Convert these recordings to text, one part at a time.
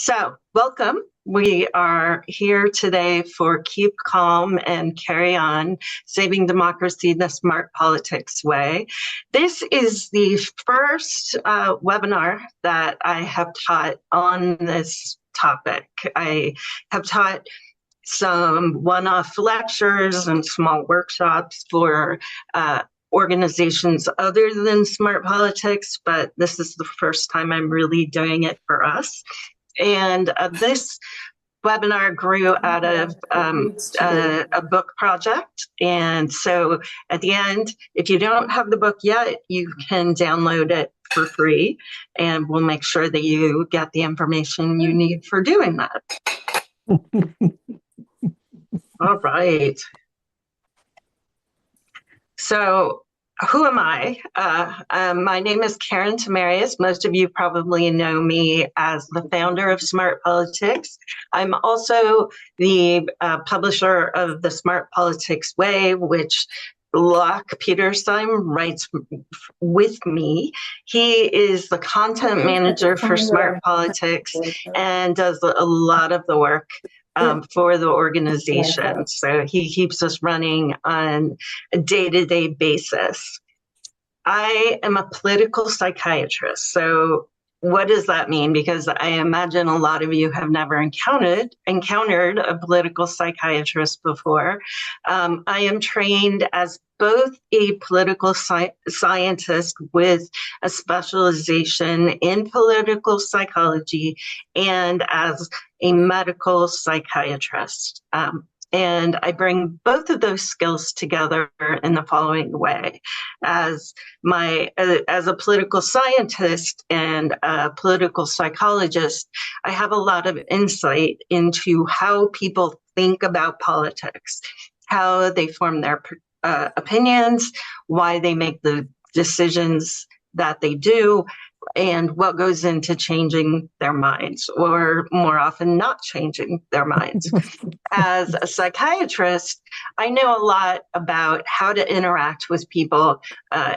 So, welcome. We are here today for Keep Calm and Carry On, Saving Democracy the Smart Politics Way. This is the first webinar that I have taught on this topic. I have taught some one-off lectures and small workshops for organizations other than Smart Politics, but this is the first time I'm really doing it for us. And this webinar grew out of a book project. And so at the end, if you don't have the book yet, you can download it for free, and we'll make sure that you get the information you need for doing that. All right. So who am I? My name is Karin Tamerius. Most of you probably know me as the founder of Smart Politics. I'm also the publisher of the Smart Politics Way, which Locke Petersheim writes with me. He is the content manager for Smart Politics and does a lot of the work for the organization. So he keeps us running on a day-to-day basis. I am a political psychiatrist. So what does that mean? Because I imagine a lot of you have never encountered a political psychiatrist before. I am trained as both a political scientist with a specialization in political psychology and as a medical psychiatrist. And I bring both of those skills together in the following way. As a political scientist and a political psychologist, I have a lot of insight into how people think about politics, how they form their opinions, why they make the decisions that they do, and what goes into changing their minds, or more often not changing their minds. As a psychiatrist, I know a lot about how to interact with people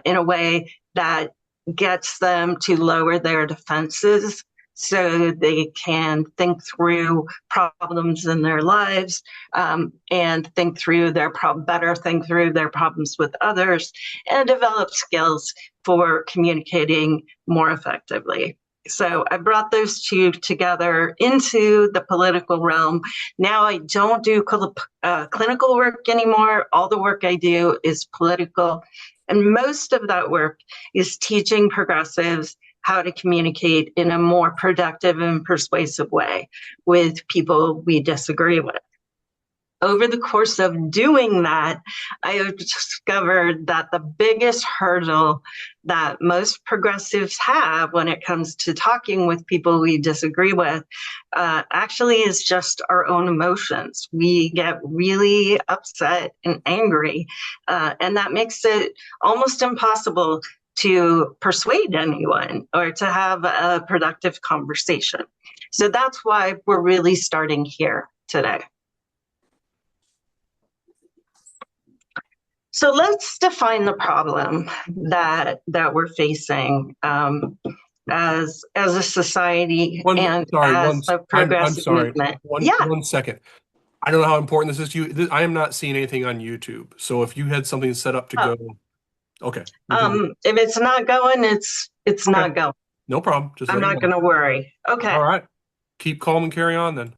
in a way that gets them to lower their defenses so they can think through problems in their lives and think through their problems with others, and develop skills for communicating more effectively. So I brought those two together into the political realm. Now I don't do clinical work anymore. All the work I do is political. And most of that work is teaching progressives how to communicate in a more productive and persuasive way with people we disagree with. Over the course of doing that, I have discovered that the biggest hurdle that most progressives have when it comes to talking with people we disagree with actually is just our own emotions. We get really upset and angry, and that makes it almost impossible to persuade anyone or to have a productive conversation. So that's why we're really starting here today. So let's define the problem that we're facing as a society as a progressive movement. One second. I don't know how important this is to you. I am not seeing anything on YouTube. So if you had something set up to go, okay. If it's not going, it's okay. Not going. No problem. I'm not going to worry. Okay. All right. Keep calm and carry on then.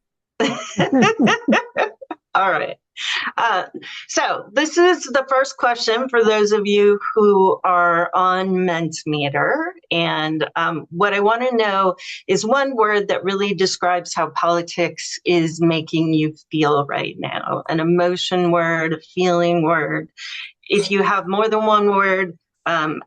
All right. So this is the first question for those of you who are on Mentimeter. And what I want to know is one word that really describes how politics is making you feel right now. An emotion word, a feeling word. If you have more than one word,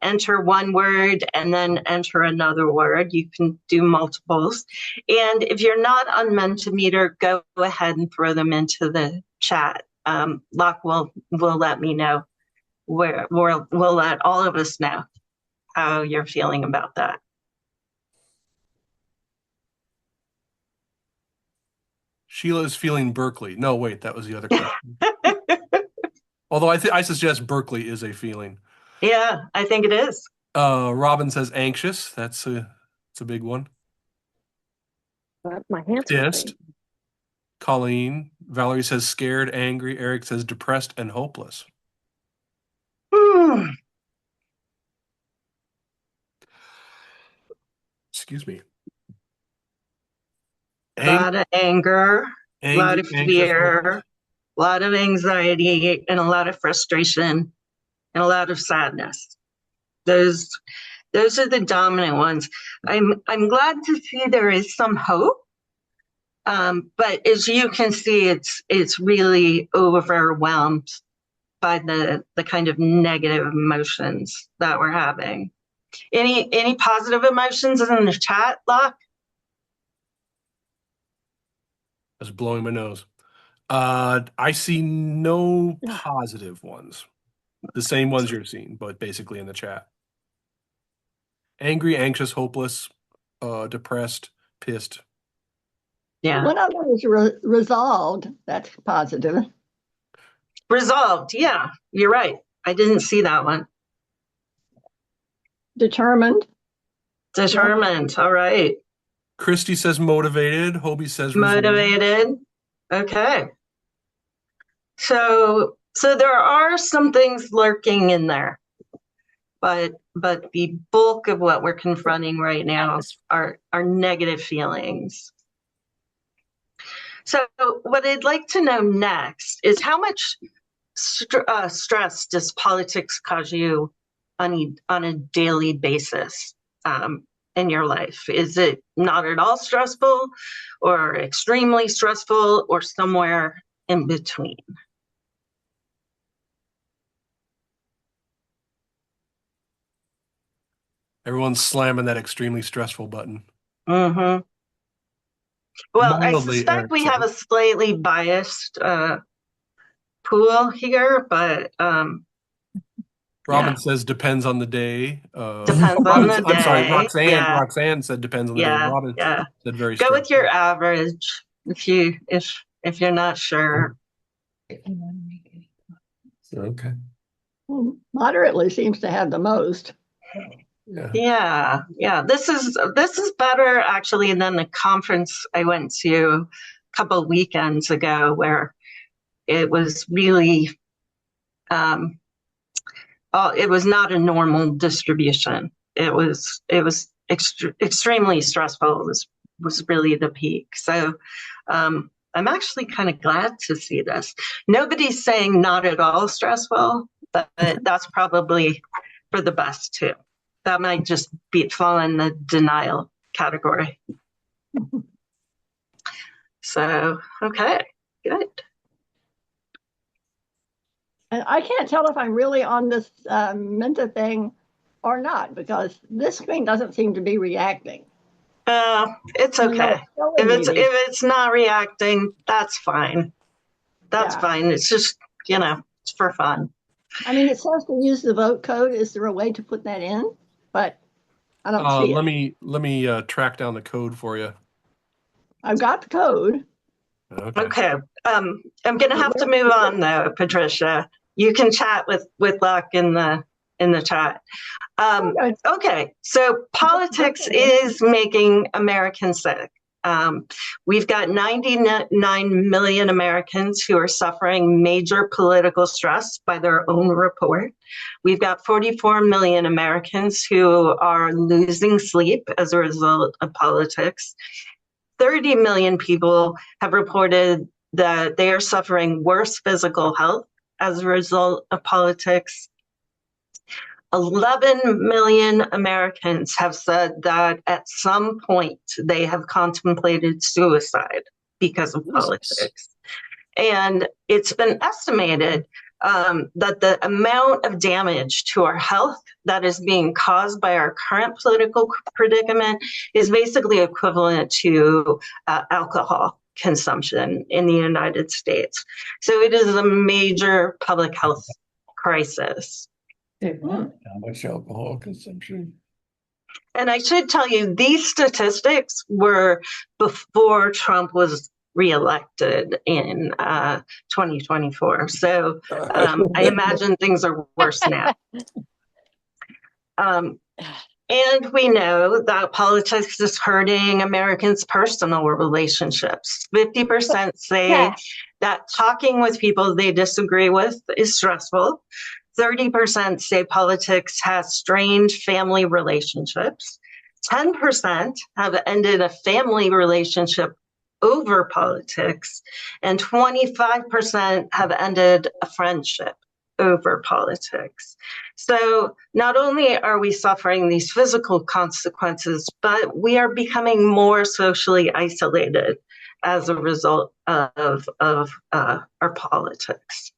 enter one word and then enter another word. You can do multiples. And if you're not on Mentimeter, go ahead and throw them into the chat. Locke will let me know we'll let all of us know how you're feeling about that. Sheila is feeling Berkeley. No, wait, that was the other question. Although I suggest Berkeley is a feeling. Yeah, I think it is. Robin says anxious. That's a big one. My hands are Pissed. free. Colleen. Valerie says scared, angry. Eric says depressed and hopeless. Excuse me. A lot of anger, a lot of anxious, fear, hopeless. a lot of anxiety, and a lot of frustration, and a lot of sadness. Those are the dominant ones. I'm glad to see there is some hope, but as you can see, it's really overwhelmed by the kind of negative emotions that we're having. Any positive emotions in the chat, Locke? I was blowing my nose. I see no positive ones. The same ones you're seeing, but basically in the chat. Angry, anxious, hopeless, depressed, pissed. Yeah. One of them is resolved. That's positive. Resolved. Yeah, you're right. I didn't see that one. Determined. Determined. Yep. All right. Christy says motivated. Hobie says motivated. Okay. So there are some things lurking in there, but the bulk of what we're confronting right now are negative feelings. So what I'd like to know next is how much stress does politics cause you on a daily basis in your life? Is it not at all stressful, or extremely stressful, or somewhere in between? Everyone's slamming that extremely stressful button. Mm-hmm. Well, mildly, I suspect we have a slightly biased pool here, but Robin says depends on the day. Depends on the day. I'm sorry, Roxanne. Yeah. Roxanne said depends on the day. Robin said very Go with your average if you're not sure. Okay. Well, moderately seems to have the most. Yeah. This is better actually than the conference I went to a couple of weekends ago, where it was really it was not a normal distribution. It was extremely stressful. It was really the peak. So I'm actually kind of glad to see this. Nobody's saying not at all stressful, but that's probably for the best too. That might just fall in the denial category. So, okay, good. And I can't tell if I'm really on this Menta thing or not, because this screen doesn't seem to be reacting. It's okay. If it's not reacting, that's fine. That's fine. It's just, it's for fun. I mean, it says to use the vote code. Is there a way to put that in? But I don't see it. Let me track down the code for you. I've got the code. Okay. I'm going to have to move on though, Patricia. You can chat with Luck in the chat. Okay. So politics is making Americans sick. We've got 99 million Americans who are suffering major political stress by their own report. We've got 44 million Americans who are losing sleep as a result of politics. 30 million people have reported that they are suffering worse physical health as a result of politics. 11 million Americans have said that at some point they have contemplated suicide because of politics. And it's been estimated that the amount of damage to our health that is being caused by our current political predicament is basically equivalent to alcohol consumption in the United States. So it is a major public health crisis. How much alcohol consumption? And I should tell you, these statistics were before Trump was reelected in 2024. So I imagine things are worse now. And we know that politics is hurting Americans' personal relationships. 50% say that talking with people they disagree with is stressful. 30% say politics has strained family relationships. 10% have ended a family relationship over politics, and 25% have ended a friendship over politics. So not only are we suffering these physical consequences, but we are becoming more socially isolated as a result of our politics.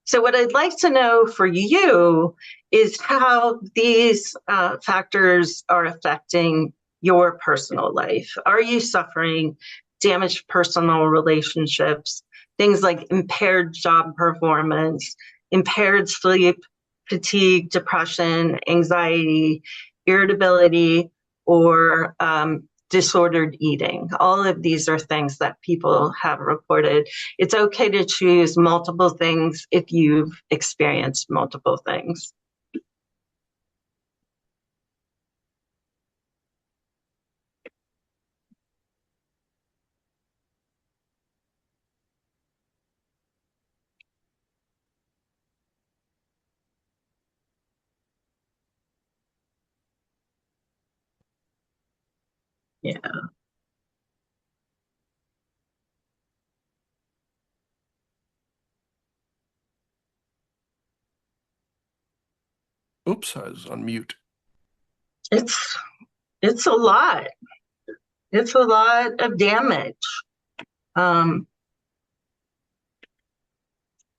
So what I'd like to know for you is how these factors are affecting your personal life. Are you suffering damaged personal relationships, things like impaired job performance, impaired sleep, fatigue, depression, anxiety, irritability, or disordered eating? All of these are things that people have reported. It's okay to choose multiple things if you've experienced multiple things. Yeah. Oops, I was on mute. It's a lot. It's a lot of damage.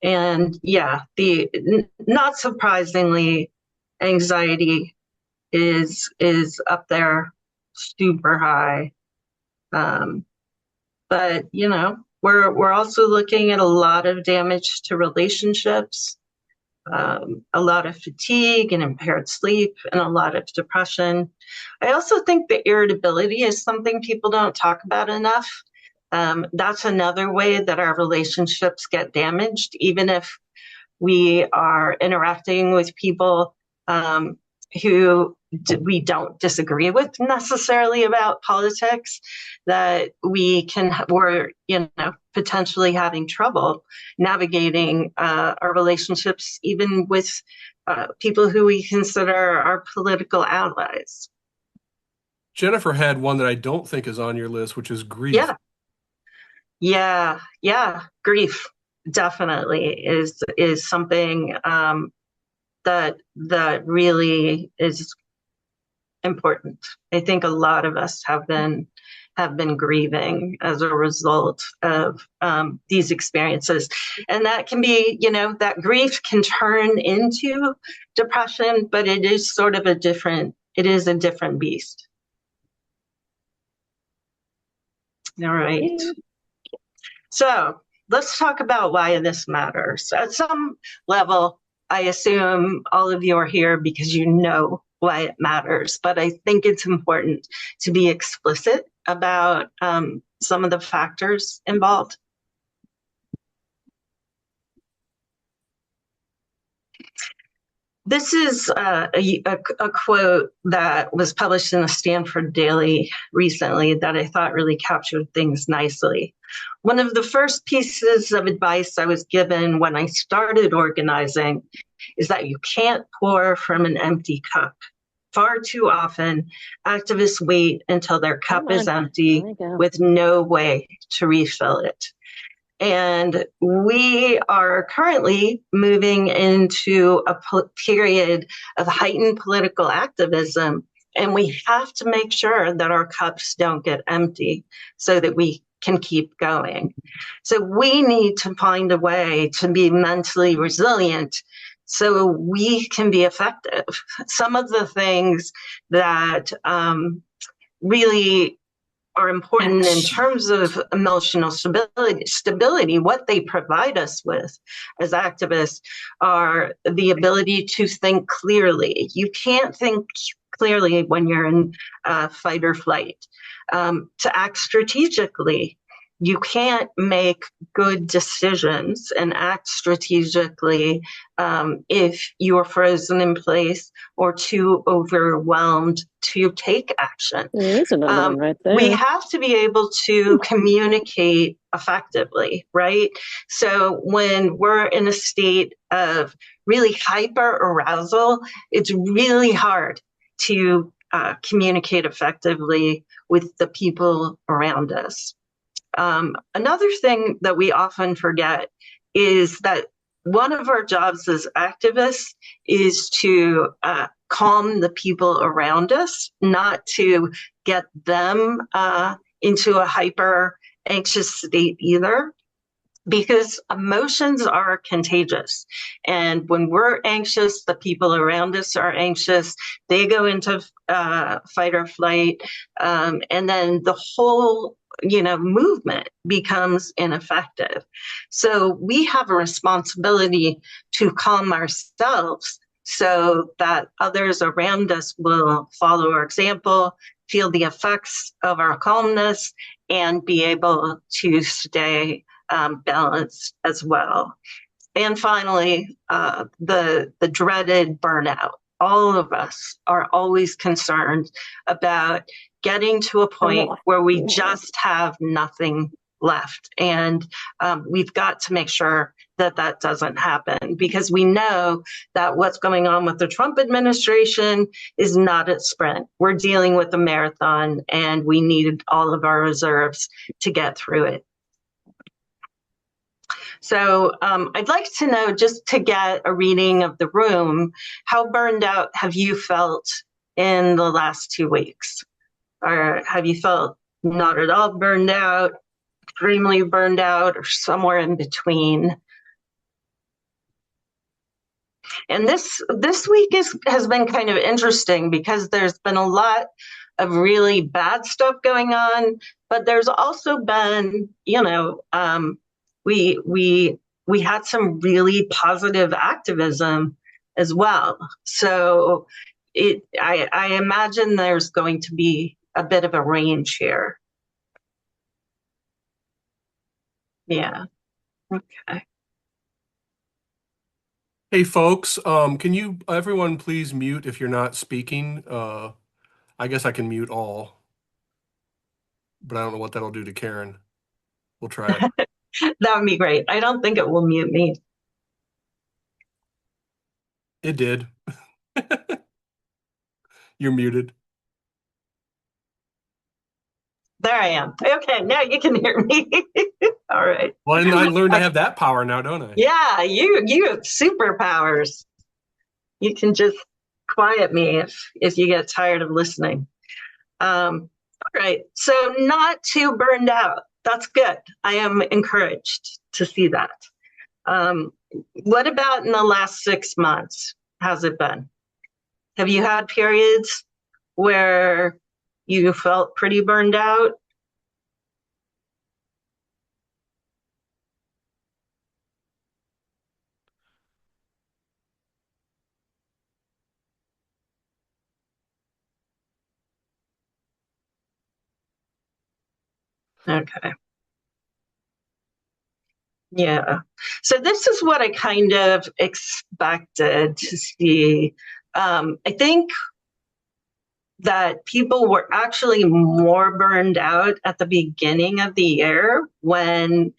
And yeah, not surprisingly, anxiety is up there, super high. But you know, we're also looking at a lot of damage to relationships, a lot of fatigue and impaired sleep, and a lot of depression. I also think the irritability is something people don't talk about enough. That's another way that our relationships get damaged, even if we are interacting with people who we don't disagree with necessarily about politics, that we're potentially having trouble navigating our relationships, even with people who we consider our political allies. Jennifer had one that I don't think is on your list, which is grief. Yeah. Grief definitely is something that really is important. I think a lot of us have been grieving as a result of these experiences, and that can be, that grief can turn into depression, but it is sort of a different beast. All right. So let's talk about why this matters. At some level, I assume all of you are here because you know why it matters, but I think it's important to be explicit about some of the factors involved. This is a quote that was published in the Stanford Daily recently that I thought really captured things nicely. One of the first pieces of advice I was given when I started organizing is that you can't pour from an empty cup. Far too often, activists wait until their cup is empty with no way to refill it. And we are currently moving into a period of heightened political activism, and we have to make sure that our cups don't get empty so that we can keep going. So we need to find a way to be mentally resilient so we can be effective. Some of the things that really are important in terms of emotional stability, what they provide us with as activists are the ability to think clearly. You can't think clearly when you're in fight or flight. To act strategically, you can't make good decisions and act strategically if you're frozen in place or too overwhelmed to take action. There is another one right there. We have to be able to communicate effectively, right? So when we're in a state of really hyper arousal, it's really hard to communicate effectively with the people around us. Another thing that we often forget is that one of our jobs as activists is to calm the people around us, not to get them into a hyper anxious state either, because emotions are contagious. And when we're anxious, the people around us are anxious, they go into fight or flight, and then the whole movement becomes ineffective. So we have a responsibility to calm ourselves so that others around us will follow our example, feel the effects of our calmness, and be able to stay balanced as well. And finally, the dreaded burnout. All of us are always concerned about getting to a point where we just have nothing left. And we've got to make sure that that doesn't happen, because we know that what's going on with the Trump administration is not a sprint. We're dealing with a marathon, and we need all of our reserves to get through it. So I'd like to know, just to get a reading of the room, how burned out have you felt in the last 2 weeks? Or have you felt not at all burned out, extremely burned out, or somewhere in between? And this week has been kind of interesting, because there's been a lot of really bad stuff going on, but there's also been, we had some really positive activism as well. So I imagine there's going to be a bit of a range here. Yeah. Okay. Hey, folks, can you, everyone, please mute if you're not speaking? I guess I can mute all, but I don't know what that'll do to Karin. We'll try it. That would be great. I don't think it will mute me. It did. You're muted. There I am. Okay, now you can hear me. All right. Well, and I learned I have that power now, don't I? Yeah, you have superpowers. You can just quiet me if you get tired of listening. All right, so not too burned out. That's good. I am encouraged to see that. What about in the last 6 months? How's it been? Have you had periods where you felt pretty burned out? Okay. Yeah. So this is what I kind of expected to see. I think that people were actually more burned out at the beginning of the year, when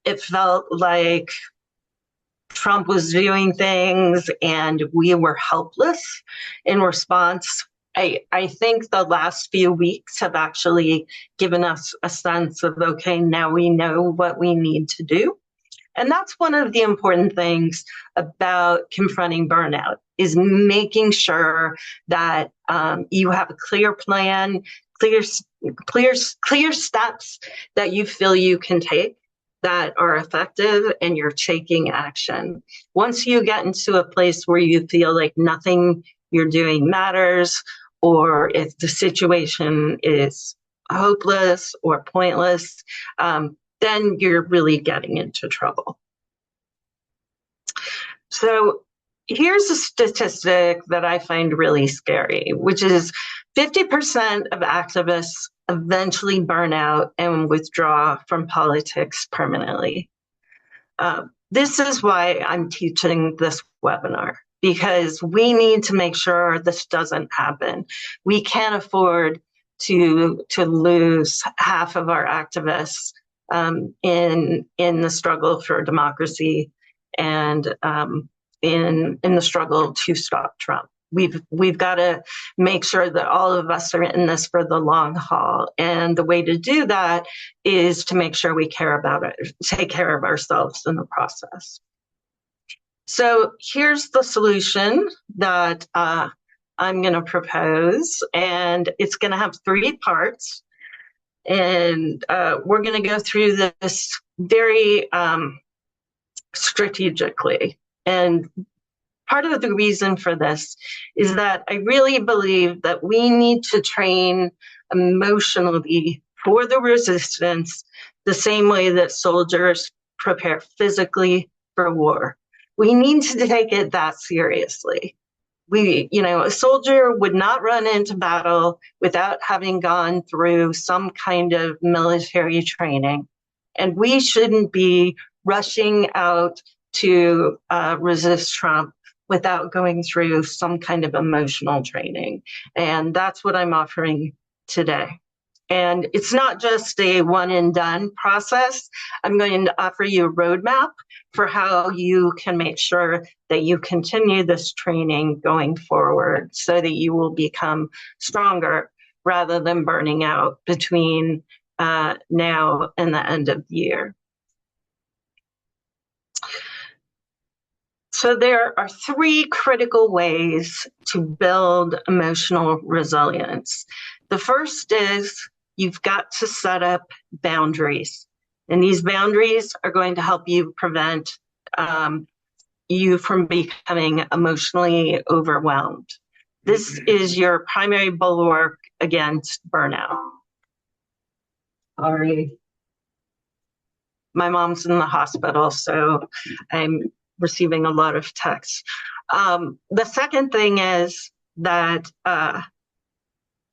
it felt like Trump was doing things and we were helpless in response. I think the last few weeks have actually given us a sense of, okay, now we know what we need to do. And that's one of the important things about confronting burnout, is making sure that you have a clear plan, clear steps that you feel you can take that are effective, and you're taking action. Once you get into a place where you feel like nothing you're doing matters, or if the situation is hopeless or pointless, then you're really getting into trouble. So here's a statistic that I find really scary, which is 50% of activists eventually burn out and withdraw from politics permanently. This is why I'm teaching this webinar, because we need to make sure this doesn't happen. We can't afford to lose half of our activists in the struggle for democracy and in the struggle to stop Trump. We've got to make sure that all of us are in this for the long haul. And the way to do that is to make sure we care about it, take care of ourselves in the process. So here's the solution that I'm going to propose, and it's going to have 3 parts. And we're going to go through this very strategically. And part of the reason for this is that I really believe that we need to train emotionally for the resistance the same way that soldiers prepare physically for war. We need to take it that seriously. A soldier would not run into battle without having gone through some kind of military training. And we shouldn't be rushing out to resist Trump without going through some kind of emotional training. And that's what I'm offering today. And it's not just a one and done process. I'm going to offer you a roadmap for how you can make sure that you continue this training going forward so that you will become stronger rather than burning out between now and the end of the year. So there are 3 critical ways to build emotional resilience. The first is you've got to set up boundaries. And these boundaries are going to help you prevent you from becoming emotionally overwhelmed. This is your primary bulwark against burnout. Sorry. My mom's in the hospital, so I'm receiving a lot of texts. The second thing is that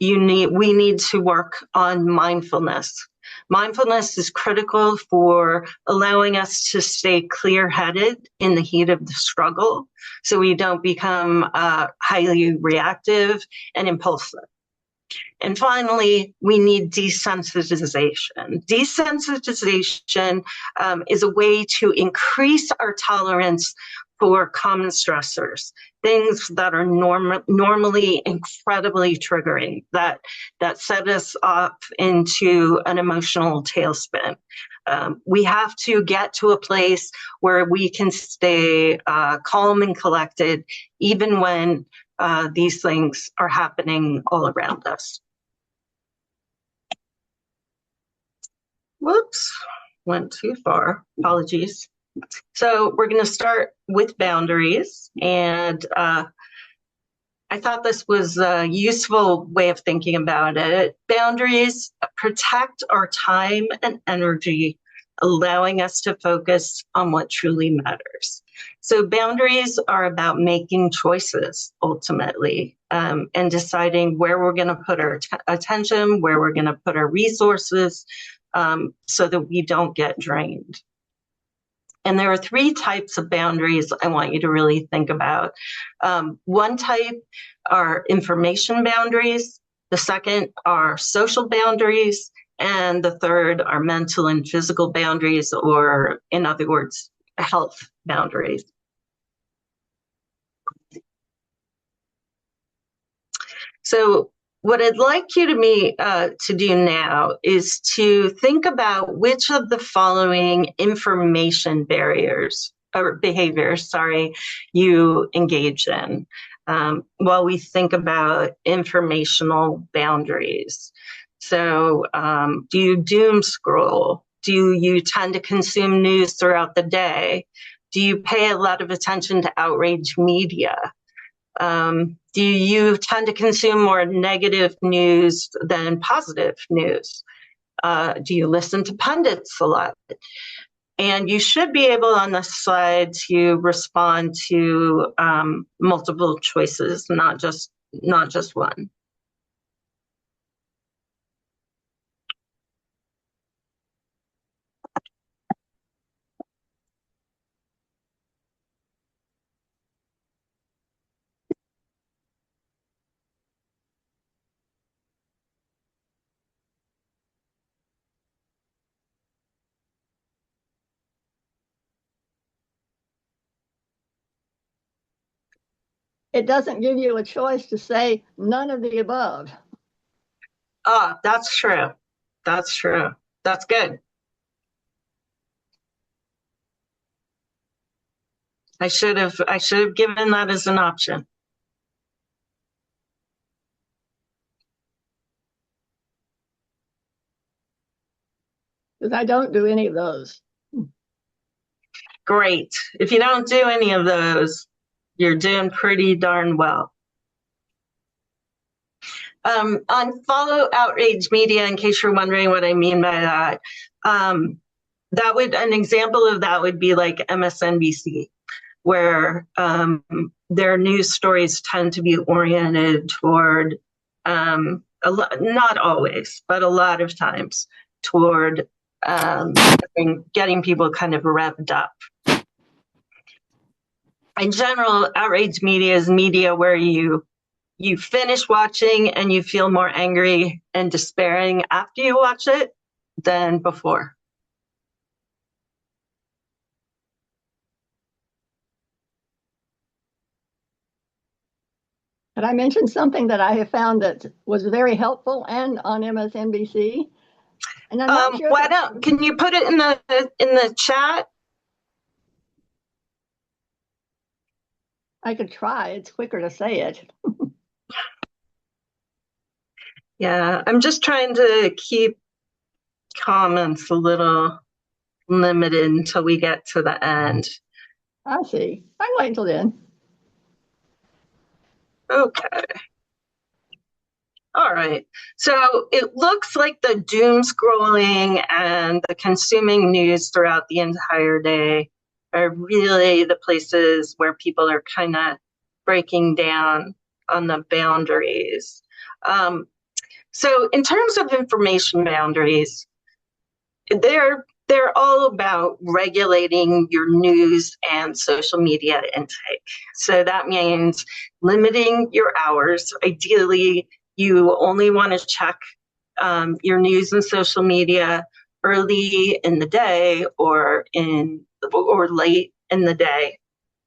we need to work on mindfulness. Mindfulness is critical for allowing us to stay clear-headed in the heat of the struggle, so we don't become highly reactive and impulsive. And finally, we need desensitization. Desensitization is a way to increase our tolerance for common stressors, things that are normally incredibly triggering, that set us off into an emotional tailspin. We have to get to a place where we can stay calm and collected, even when these things are happening all around us. Whoops, went too far, apologies. So we're going to start with boundaries, and I thought this was a useful way of thinking about it. Boundaries protect our time and energy, allowing us to focus on what truly matters. So boundaries are about making choices, ultimately, and deciding where we're going to put our attention, where we're going to put our resources, so that we don't get drained. And there are 3 types of boundaries I want you to really think about. One type are information boundaries. The second are social boundaries. And the third are mental and physical boundaries, or in other words, health boundaries. So what I'd like you to do now is to think about which of the following information barriers or behaviors, you engage in while we think about informational boundaries. So do you doom scroll? Do you tend to consume news throughout the day? Do you pay a lot of attention to outrage media? Do you tend to consume more negative news than positive news? Do you listen to pundits a lot? And you should be able on this slide to respond to multiple choices, not just one. it doesn't give you a choice to say none of the above. Ah, that's true. That's true. That's good. I should have given that as an option. Because I don't do any of those. Great. If you don't do any of those, you're doing pretty darn well. Unfollow outrage media, in case you're wondering what I mean by that. An example of that would be like MSNBC, where their news stories tend to be oriented toward, not always, but a lot of times toward getting people kind of revved up. In general, outrage media is media where you finish watching and you feel more angry and despairing after you watch it than before. But I mentioned something that I have found that was very helpful and on MSNBC. And I'm not sure. Can you put it in the chat? I could try. It's quicker to say it. Yeah, I'm just trying to keep comments a little limited until we get to the end. I see. I can wait until then. Okay. All right. So it looks like the doom scrolling and the consuming news throughout the entire day are really the places where people are kind of breaking down on the boundaries. So in terms of information boundaries, they're all about regulating your news and social media intake. So that means limiting your hours. Ideally, you only want to check your news and social media early in the day or late in the day,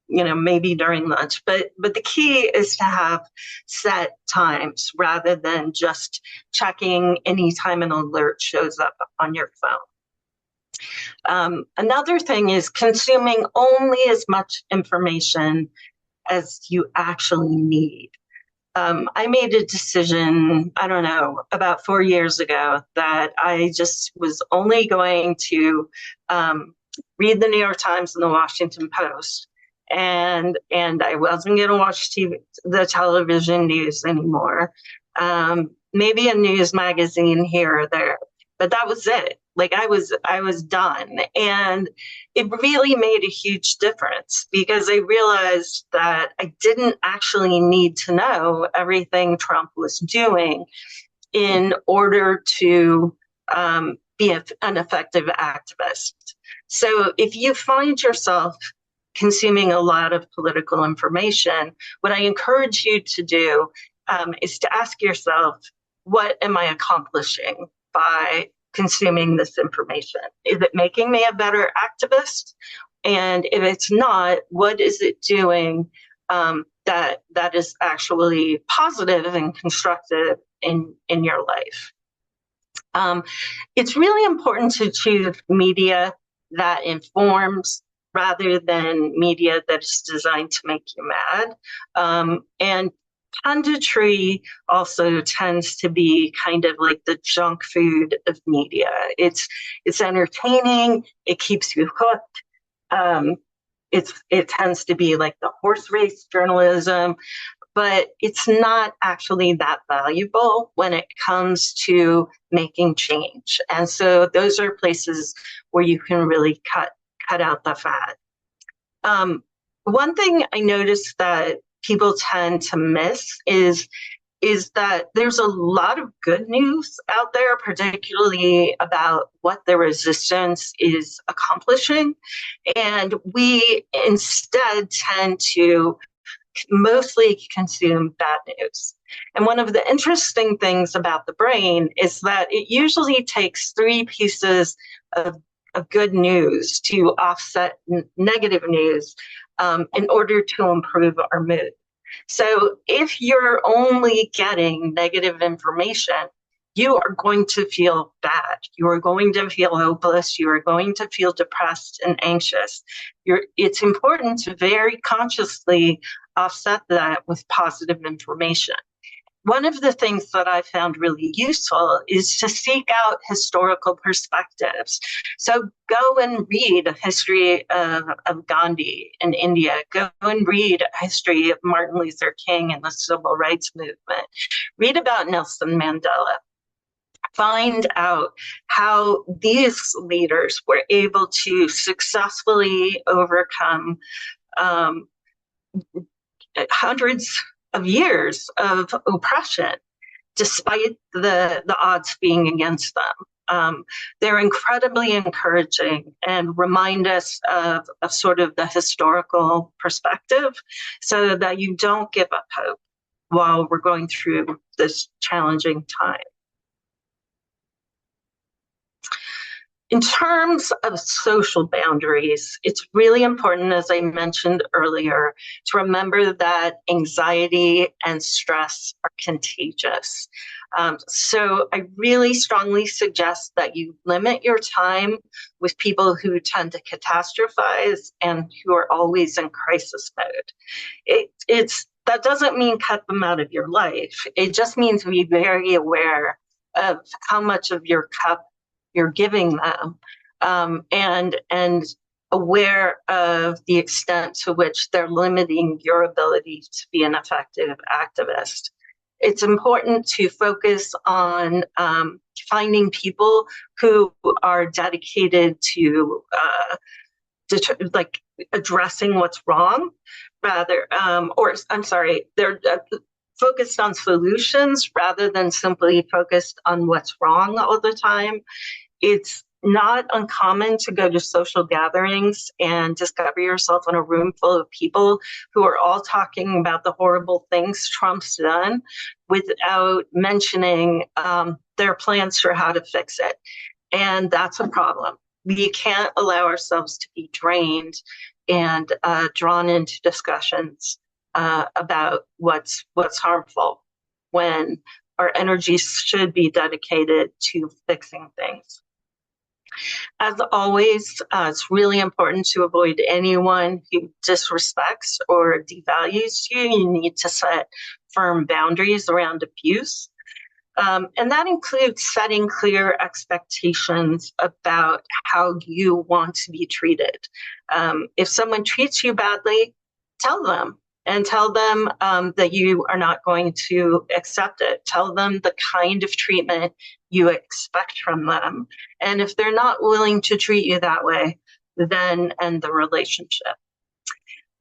maybe during lunch. But the key is to have set times rather than just checking anytime an alert shows up on your phone. Another thing is consuming only as much information as you actually need. I made a decision, I don't know, about 4 years ago that I just was only going to read the New York Times and the Washington Post. And I wasn't going to watch the television news anymore. Maybe a news magazine here or there, but that was it. Like I was done. And it really made a huge difference because I realized that I didn't actually need to know everything Trump was doing in order to be an effective activist. So if you find yourself consuming a lot of political information, what I encourage you to do is to ask yourself, what am I accomplishing by consuming this information? Is it making me a better activist? And if it's not, what is it doing that is actually positive and constructive in your life? It's really important to choose media that informs rather than media that's designed to make you mad. And punditry also tends to be kind of like the junk food of media. It's entertaining. It keeps you hooked. It tends to be like the horse race journalism, but it's not actually that valuable when it comes to making change. And so those are places where you can really cut out the fat. One thing I noticed that people tend to miss is that there's a lot of good news out there, particularly about what the resistance is accomplishing. And we instead tend to mostly consume bad news. And one of the interesting things about the brain is that it usually takes 3 pieces of good news to offset negative news in order to improve our mood. So if you're only getting negative information, you are going to feel bad. You are going to feel hopeless. You are going to feel depressed and anxious. It's important to very consciously offset that with positive information. One of the things that I found really useful is to seek out historical perspectives. So go and read a history of Gandhi in India. Go and read a history of Martin Luther King and the civil rights movement. Read about Nelson Mandela. Find out how these leaders were able to successfully overcome hundreds of years of oppression, despite the odds being against them. They're incredibly encouraging and remind us of sort of the historical perspective so that you don't give up hope while we're going through this challenging time. In terms of social boundaries, it's really important, as I mentioned earlier, to remember that anxiety and stress are contagious. So I really strongly suggest that you limit your time with people who tend to catastrophize and who are always in crisis mode. That doesn't mean cut them out of your life. It just means be very aware of how much of your cup you're giving them, and aware of the extent to which they're limiting your ability to be an effective activist. It's important to focus on finding people who are dedicated to addressing what's wrong, they're focused on solutions rather than simply focused on what's wrong all the time. It's not uncommon to go to social gatherings and discover yourself in a room full of people who are all talking about the horrible things Trump's done without mentioning their plans for how to fix it. And that's a problem. We can't allow ourselves to be drained and drawn into discussions about what's harmful when our energies should be dedicated to fixing things. As always, it's really important to avoid anyone who disrespects or devalues you. You need to set firm boundaries around abuse. And that includes setting clear expectations about how you want to be treated. If someone treats you badly, tell them. And tell them that you are not going to accept it. Tell them the kind of treatment you expect from them. And if they're not willing to treat you that way, then end the relationship.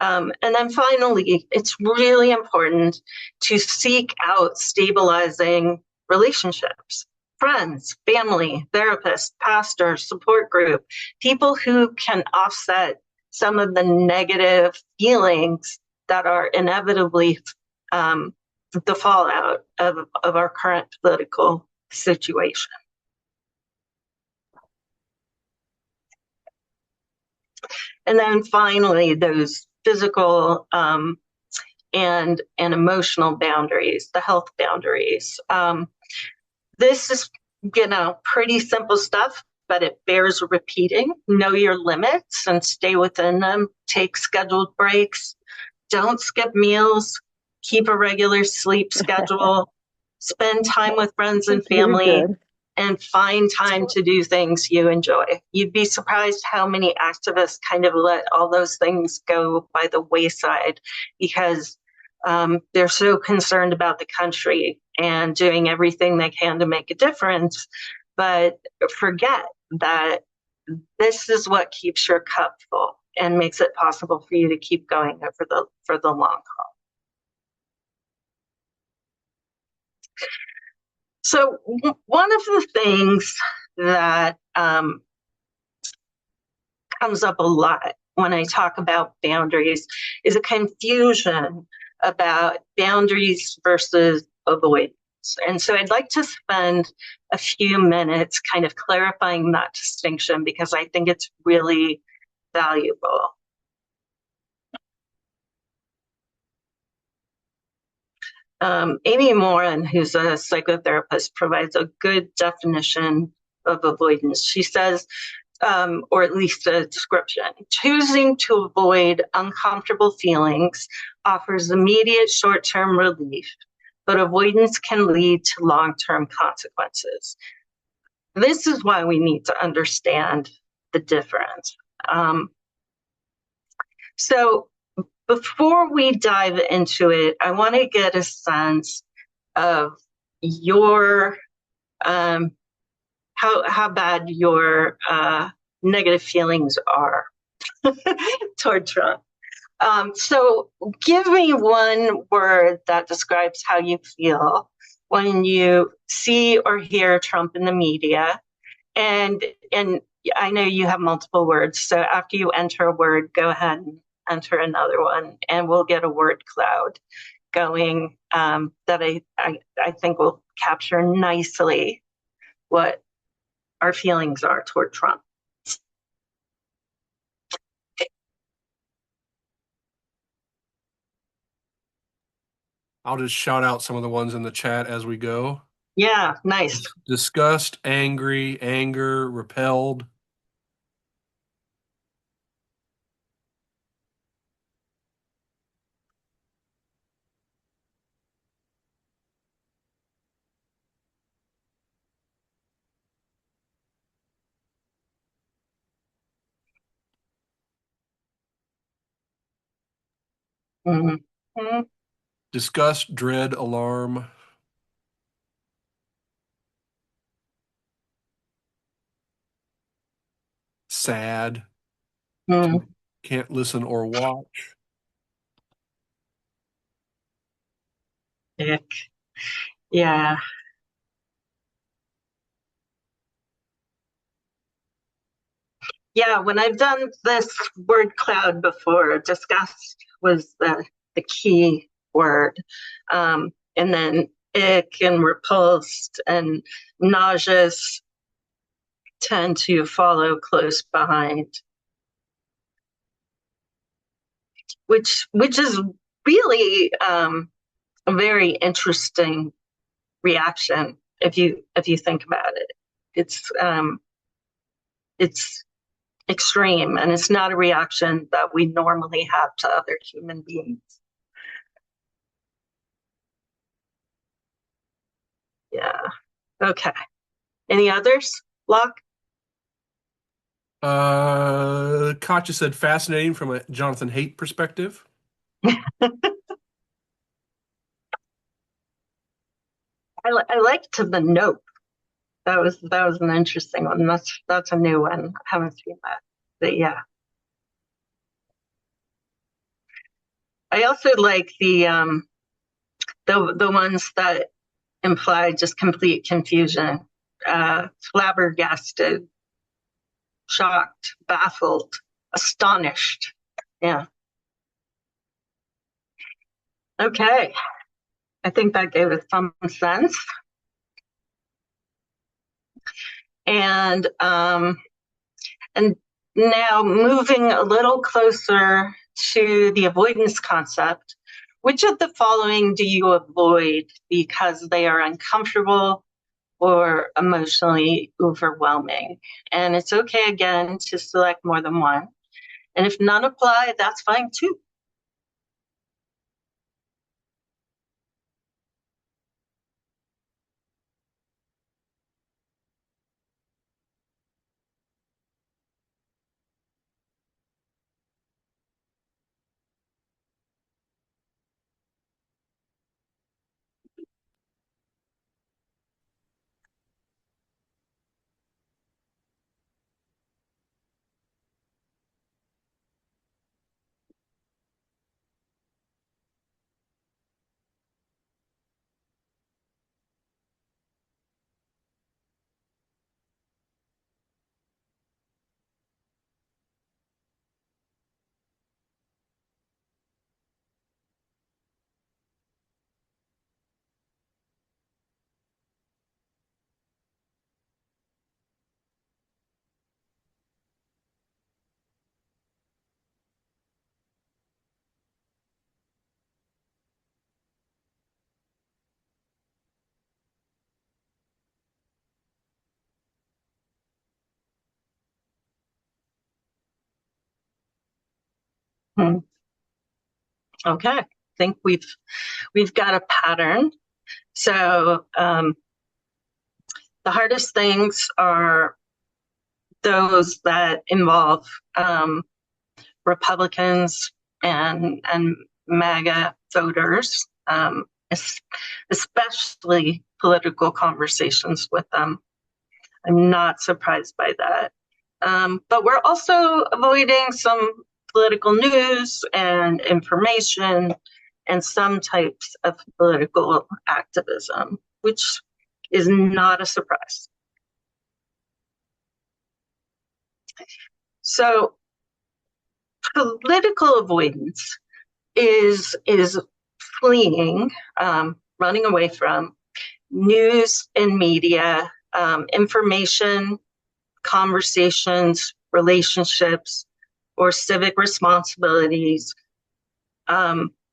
And then finally, it's really important to seek out stabilizing relationships. Friends, family, therapists, pastors, support group, people who can offset some of the negative feelings that are inevitably the fallout of our current political situation. And then finally, those physical and emotional boundaries, the health boundaries. This is, pretty simple stuff, but it bears repeating. Know your limits and stay within them. Take scheduled breaks. Don't skip meals, keep a regular sleep schedule, spend time with friends and family, and find time to do things you enjoy. You'd be surprised how many activists kind of let all those things go by the wayside because they're so concerned about the country and doing everything they can to make a difference, but forget that this is what keeps your cup full and makes it possible for you to keep going for the long haul. So one of the things that comes up a lot when I talk about boundaries is a confusion about boundaries versus avoidance. And so I'd like to spend a few minutes kind of clarifying that distinction because I think it's really valuable. Amy Morin, who's a psychotherapist, provides a good definition of avoidance. She says, or at least a description, choosing to avoid uncomfortable feelings offers immediate short-term relief, but avoidance can lead to long-term consequences. This is why we need to understand the difference. So before we dive into it, I want to get a sense of your how bad your negative feelings are toward Trump. So give me one word that describes how you feel when you see or hear Trump in the media. And I know you have multiple words, so after you enter a word, go ahead and enter another one, and we'll get a word cloud going that I think will capture nicely what our feelings are toward Trump. I'll just shout out some of the ones in the chat as we go. Yeah, nice. Disgust, angry, anger, repelled. Mm-hmm. Disgust, dread, alarm. Sad. Mm-hmm. Can't listen or watch. Yeah. Yeah, when I've done this word cloud before, disgust was the key word. And then ick and repulsed and nauseous tend to follow close behind, which is really a very interesting reaction if you think about it. It's extreme, and it's not a reaction that we normally have to other human beings. Yeah. Okay. Any others? Locke? Katja said fascinating from a Jonathan Haidt perspective. I liked the note. That was an interesting one. That's a new one. I haven't seen that. But yeah. I also like the ones that imply just complete confusion. Flabbergasted, shocked, baffled, astonished. Yeah. Okay. I think that gave us some sense. And now moving a little closer to the avoidance concept, which of the following do you avoid because they are uncomfortable or emotionally overwhelming? And it's okay, again, to select more than one. And if none apply, that's fine too. Hmm. Okay, I think we've got a pattern. So the hardest things are those that involve Republicans and MAGA voters, especially political conversations with them. I'm not surprised by that. But we're also avoiding some political news and information and some types of political activism, which is not a surprise. So political avoidance is fleeing, running away from news and media, information, conversations, relationships, or civic responsibilities,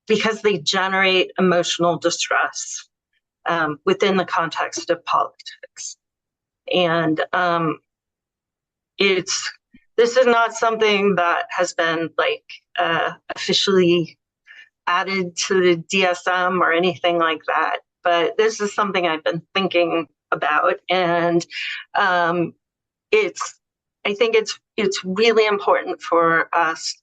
because they generate emotional distress within the context of politics. And this is not something that has been officially added to the DSM or anything like that, but this is something I've been thinking about, and I think it's really important for us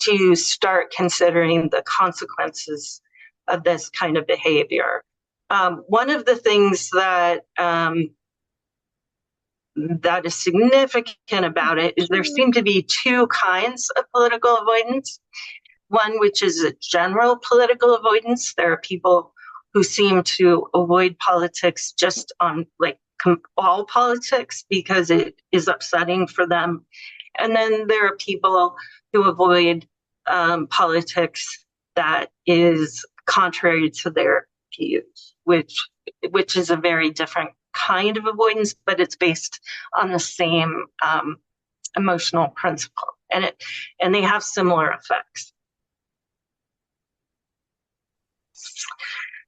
to start considering the consequences of this kind of behavior. One of the things that is significant about it is there seem to be two kinds of political avoidance. One, which is a general political avoidance. There are people who seem to avoid politics just on all politics because it is upsetting for them. And then there are people who avoid politics that is contrary to their views, which is a very different kind of avoidance, but it's based on the same emotional principle, and they have similar effects.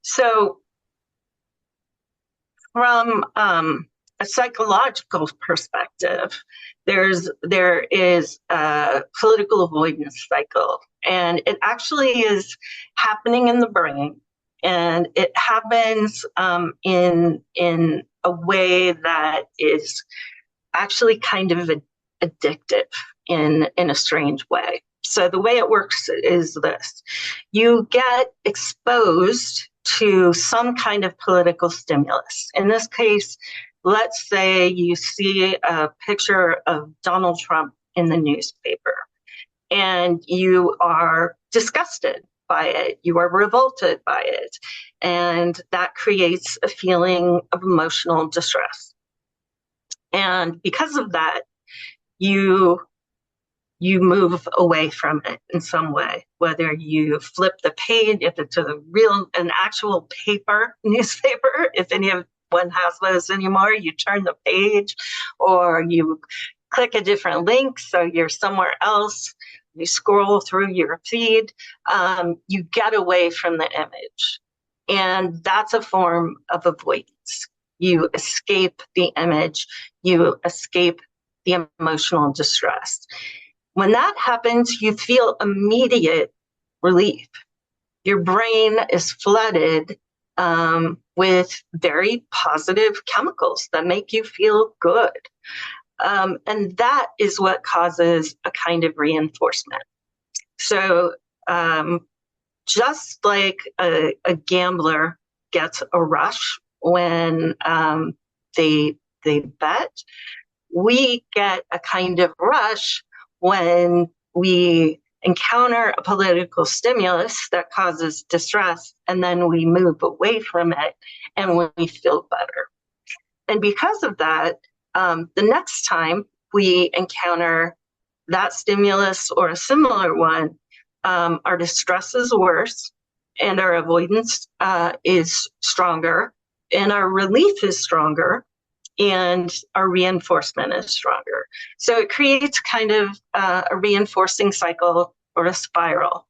So from a psychological perspective, there is a political avoidance cycle, and it actually is happening in the brain, and it happens in a way that is actually kind of addictive in a strange way. So the way it works is this: you get exposed to some kind of political stimulus. In this case, let's say you see a picture of Donald Trump in the newspaper and you are disgusted by it, you are revolted by it, and that creates a feeling of emotional distress. And because of that, you move away from it in some way, whether you flip the page, if it's an actual paper newspaper, if anyone has those anymore, you turn the page, or you click a different link so you're somewhere else, you scroll through your feed, you get away from the image. And that's a form of avoidance. You escape the image, you escape the emotional distress. When that happens, you feel immediate relief. Your brain is flooded with very positive chemicals that make you feel good. And that is what causes a kind of reinforcement. So just like a gambler gets a rush when they bet, we get a kind of rush when we encounter a political stimulus that causes distress, and then we move away from it and we feel better. And because of that, the next time we encounter that stimulus or a similar one, our distress is worse and our avoidance is stronger and our relief is stronger and our reinforcement is stronger. So it creates kind of a reinforcing cycle or a spiral.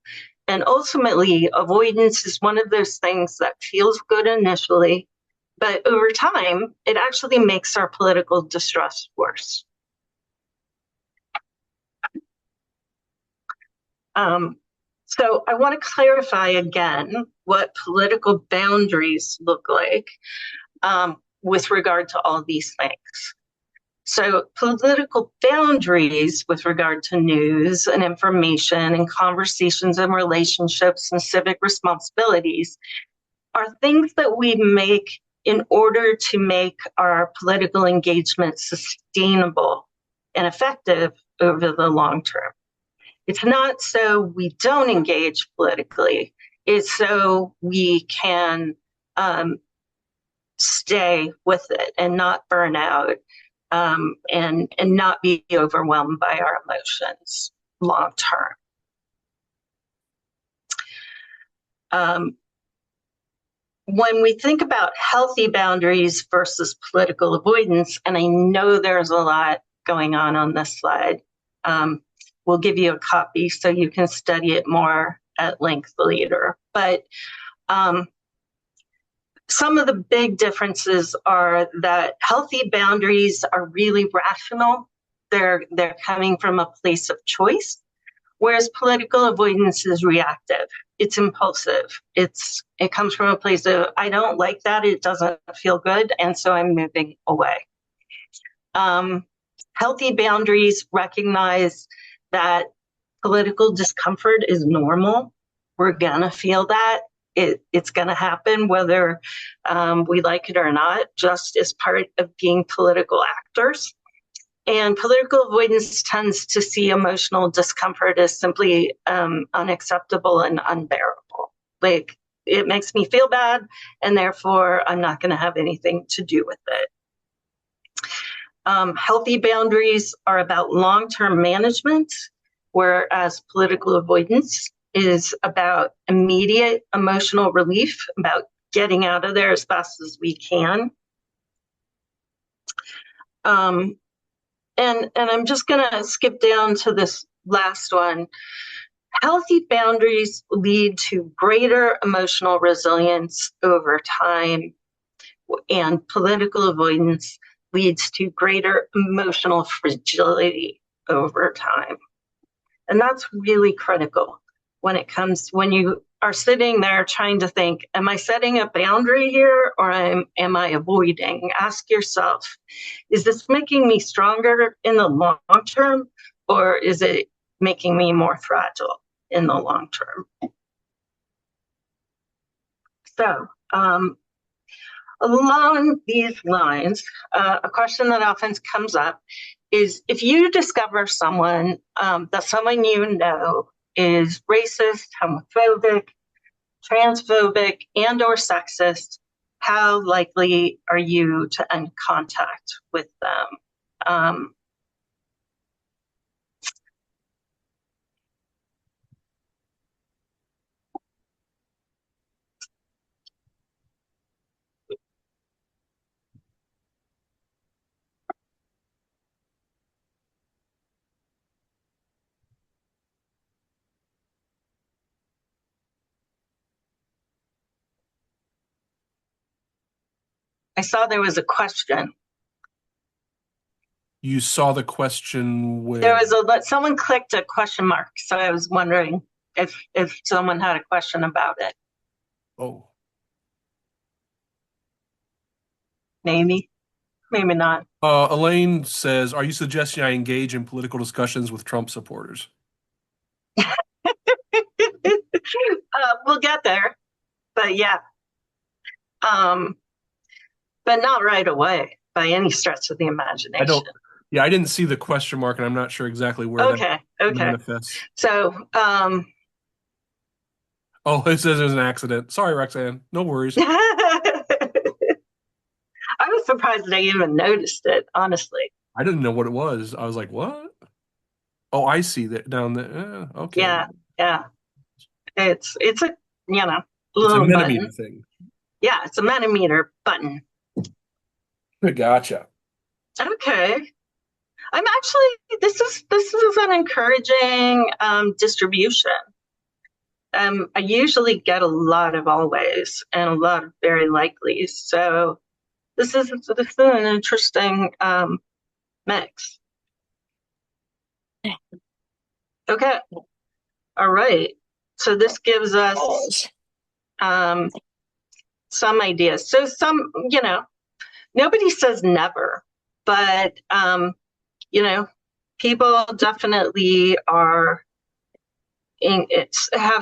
And ultimately, avoidance is one of those things that feels good initially, but over time, it actually makes our political distress worse. So I want to clarify again what political boundaries look like with regard to all these things. So political boundaries with regard to news and information and conversations and relationships and civic responsibilities are things that we make in order to make our political engagement sustainable and effective over the long term. It's not so we don't engage politically. It's so we can stay with it and not burn out and not be overwhelmed by our emotions long term. When we think about healthy boundaries versus political avoidance, and I know there's a lot going on this slide, we'll give you a copy so you can study it more at length later. But some of the big differences are that healthy boundaries are really rational. They're coming from a place of choice, whereas political avoidance is reactive. It's impulsive. It comes from a place of, I don't like that, it doesn't feel good, and so I'm moving away. Healthy boundaries recognize that political discomfort is normal. We're gonna feel that. It's gonna happen whether we like it or not, just as part of being political actors. And political avoidance tends to see emotional discomfort as simply unacceptable and unbearable. Like, it makes me feel bad, and therefore I'm not gonna have anything to do with it. Healthy boundaries are about long-term management, whereas political avoidance is about immediate emotional relief, about getting out of there as fast as we can. And I'm just gonna skip down to this last one. Healthy boundaries lead to greater emotional resilience over time, and political avoidance leads to greater emotional fragility over time. And that's really critical when you are sitting there trying to think, am I setting a boundary here, or am I avoiding? Ask yourself, is this making me stronger in the long term, or is it making me more fragile in the long term? So, along these lines, a question that often comes up is, if you discover someone that someone you know is racist, homophobic, transphobic, and or sexist, how likely are you to end contact with them? I saw there was a question. You saw the question where? There was someone clicked a question mark, so I was wondering if someone had a question about it. Oh. Maybe not. Elaine says, are you suggesting I engage in political discussions with Trump supporters? We'll get there, but yeah. But not right away by any stretch of the imagination. I didn't see the question mark, and I'm not sure exactly where that manifests. So, oh, it says there's an accident. Sorry, Roxanne. No worries. I was surprised I even noticed it, honestly. I didn't know what it was. I was like, what? Oh, I see that down there. Okay. Yeah. It's a, little it's a mentimeter button. thing. Yeah, it's a mentimeter button. Gotcha. Okay. I'm actually, this is an encouraging distribution. I usually get a lot of always and a lot of very likely. So this is an interesting mix. Okay. All right. So this gives us some ideas. So some, nobody says never, but, people definitely have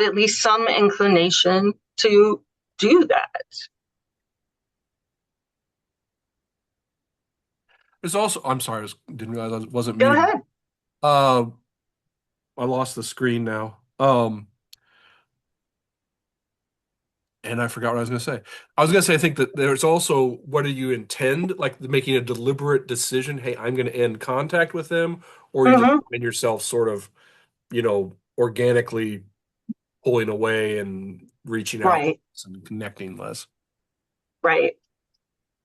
at least some inclination to do that. There's also, I'm sorry, didn't realize I wasn't Go muted. ahead. I lost the screen now. And I forgot what I was going to say. I was going to say, I think that there's also, what do you intend? Like making a deliberate decision, hey, I'm going to end contact with them, or you just find yourself sort of, organically pulling away and reaching out Right. and connecting less. Right.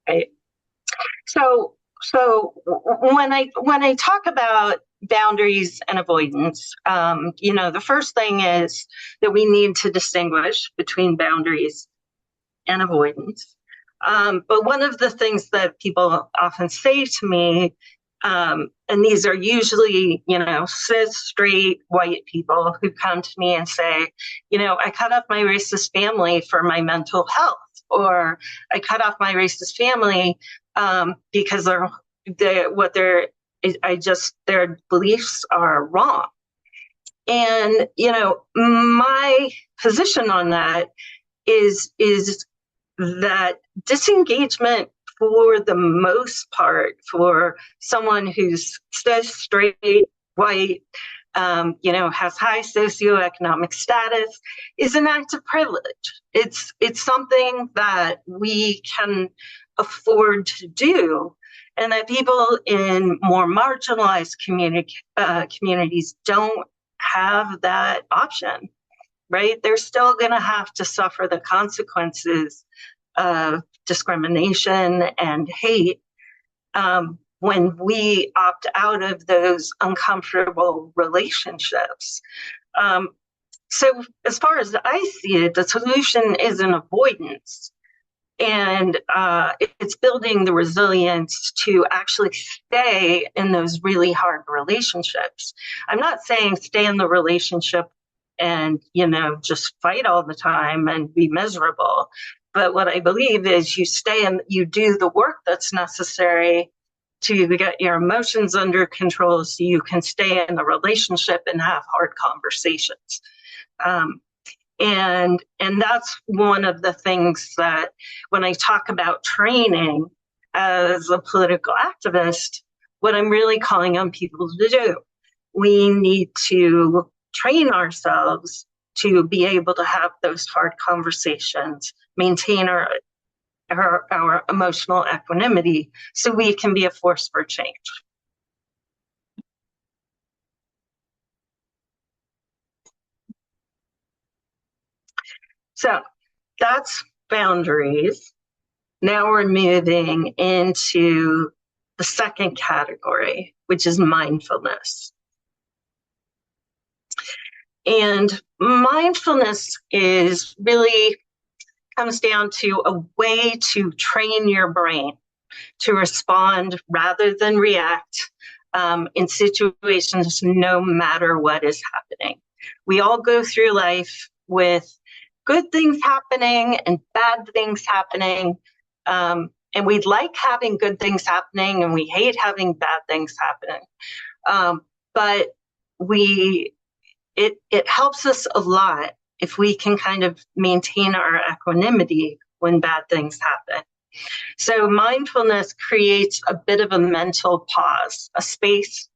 Right. So when I talk about boundaries and avoidance, the first thing is that we need to distinguish between boundaries and avoidance. But one of the things that people often say to me, and these are usually, cis, straight, white people who come to me and say, I cut off my racist family for my mental health, or I cut off my racist family because their beliefs are wrong. And, my position on that is that disengagement, for the most part, for someone who's straight, white, has high socioeconomic status, is an act of privilege. It's something that we can afford to do, and that people in more marginalized communities don't have that option, right? They're still going to have to suffer the consequences of discrimination and hate when we opt out of those uncomfortable relationships. So as far as I see it, the solution is an avoidance. And it's building the resilience to actually stay in those really hard relationships. I'm not saying stay in the relationship and, just fight all the time and be miserable. But what I believe is you stay and you do the work that's necessary to get your emotions under control so you can stay in the relationship and have hard conversations. And that's one of the things that when I talk about training as a political activist, what I'm really calling on people to do. We need to train ourselves to be able to have those hard conversations, maintain our emotional equanimity so we can be a force for change. So that's boundaries. Now we're moving into the second category, which is mindfulness. And mindfulness comes down to a way to train your brain to respond rather than react in situations no matter what is happening. We all go through life with good things happening and bad things happening. And we like having good things happening and we hate having bad things happening. But it helps us a lot if we can kind of maintain our equanimity when bad things happen. So mindfulness creates a bit of a mental pause, a space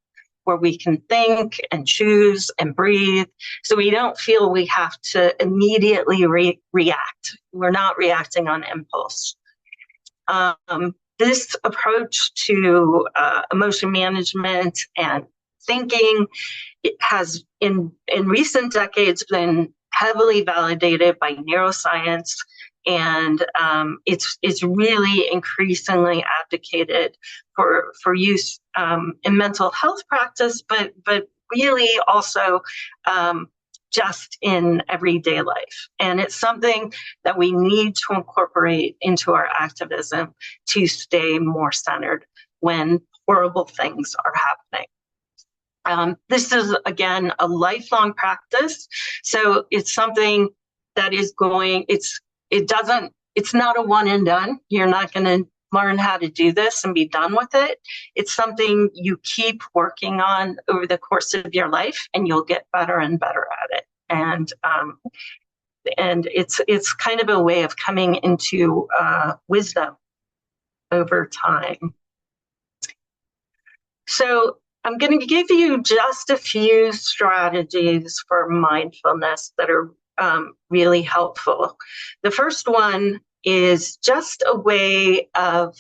where we can think and choose and breathe, so we don't feel we have to immediately react. We're not reacting on impulse. This approach to emotion management and thinking, it has in recent decades been heavily validated by neuroscience, and it's really increasingly advocated for use in mental health practice, but really also just in everyday life. And it's something that we need to incorporate into our activism to stay more centered when horrible things are happening. This is, again, a lifelong practice. So it's something that is it's not a one and done. You're not going to learn how to do this and be done with it. It's something you keep working on over the course of your life, and you'll get better and better at it. And it's kind of a way of coming into wisdom over time. So I'm going to give you just a few strategies for mindfulness that are really helpful. The first one is just a way of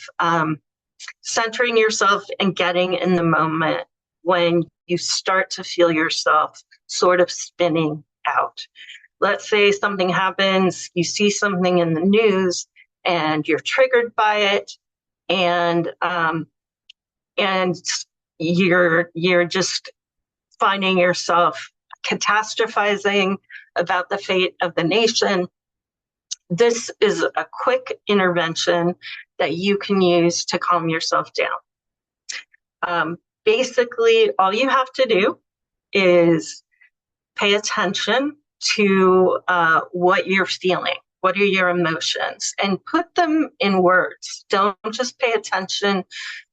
centering yourself and getting in the moment when you start to feel yourself sort of spinning out. Let's say something happens, you see something in the news, and you're triggered by it, and you're just finding yourself catastrophizing about the fate of the nation. This is a quick intervention that you can use to calm yourself down. Basically, all you have to do is pay attention to what you're feeling. What are your emotions? And put them in words. Don't just pay attention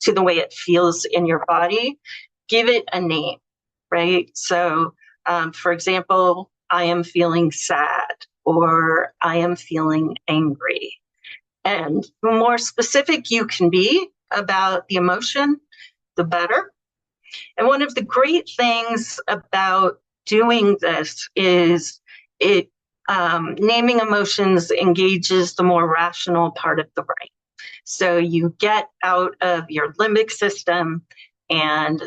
to the way it feels in your body. Give it a name, right? So, for example, I am feeling sad, or I am feeling angry. And the more specific you can be about the emotion, the better. And one of the great things about doing this is naming emotions engages the more rational part of the brain. So you get out of your limbic system, and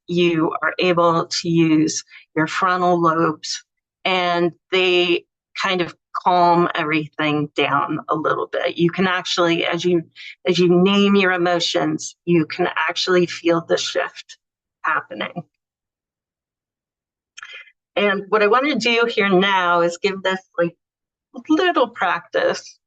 you are able to use your frontal lobes, and they kind of calm everything down a little bit. You can actually, as you name your emotions, you can actually feel the shift happening. And what I want to do here now is give this like little practice.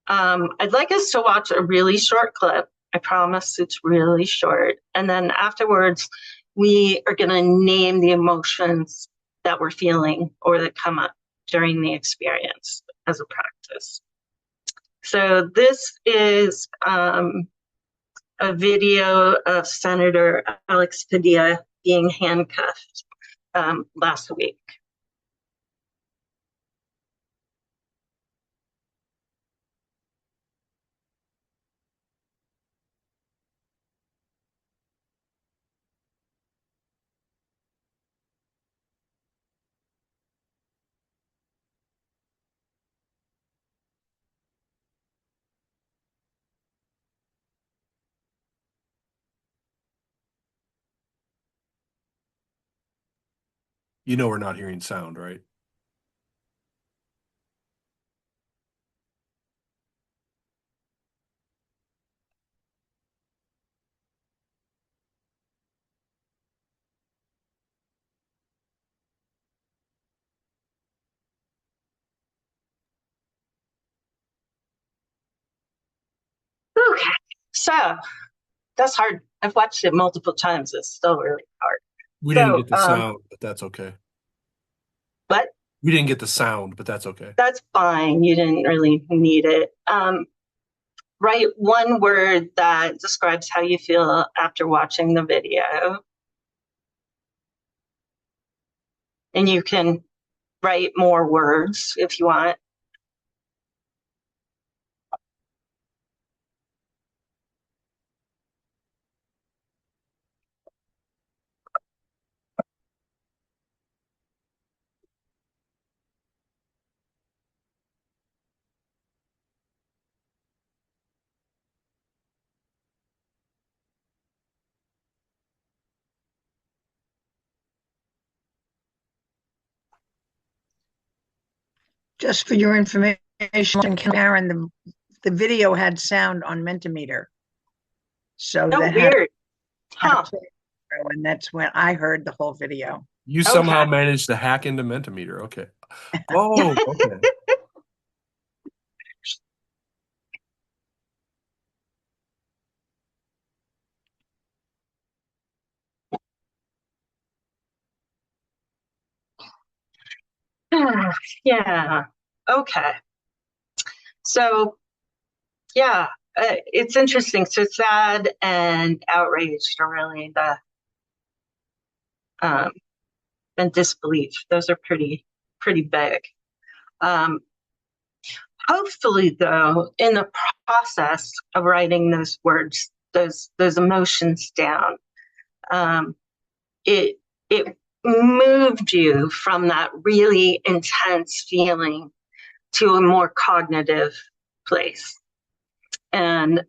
I'd like us to watch a really short clip. I promise it's really short. And then afterwards, we are going to name the emotions that we're feeling or that come up during the experience as a practice. So this is a video of Senator Alex Padilla being handcuffed last week. You know we're not hearing sound, right? Okay, so that's hard. I've watched it multiple times. It's still really hard. We didn't get the sound, but that's okay. But we didn't get the sound, but that's okay. That's fine. You didn't really need it. Write one word that describes how you feel after watching the video. And you can write more words if you want. Just for your information, Karen, the video had sound on Mentimeter. So Oh, that weird. Huh. And that's when I heard the whole video. You somehow managed to hack into Mentimeter. Okay. Oh, okay. Yeah. Okay. So, yeah, it's interesting. So sad and outraged are really um, and disbelief. Those are pretty big. Hopefully, though, in the process of writing those words, those emotions down, it it moved you from that really intense feeling to a more cognitive place, and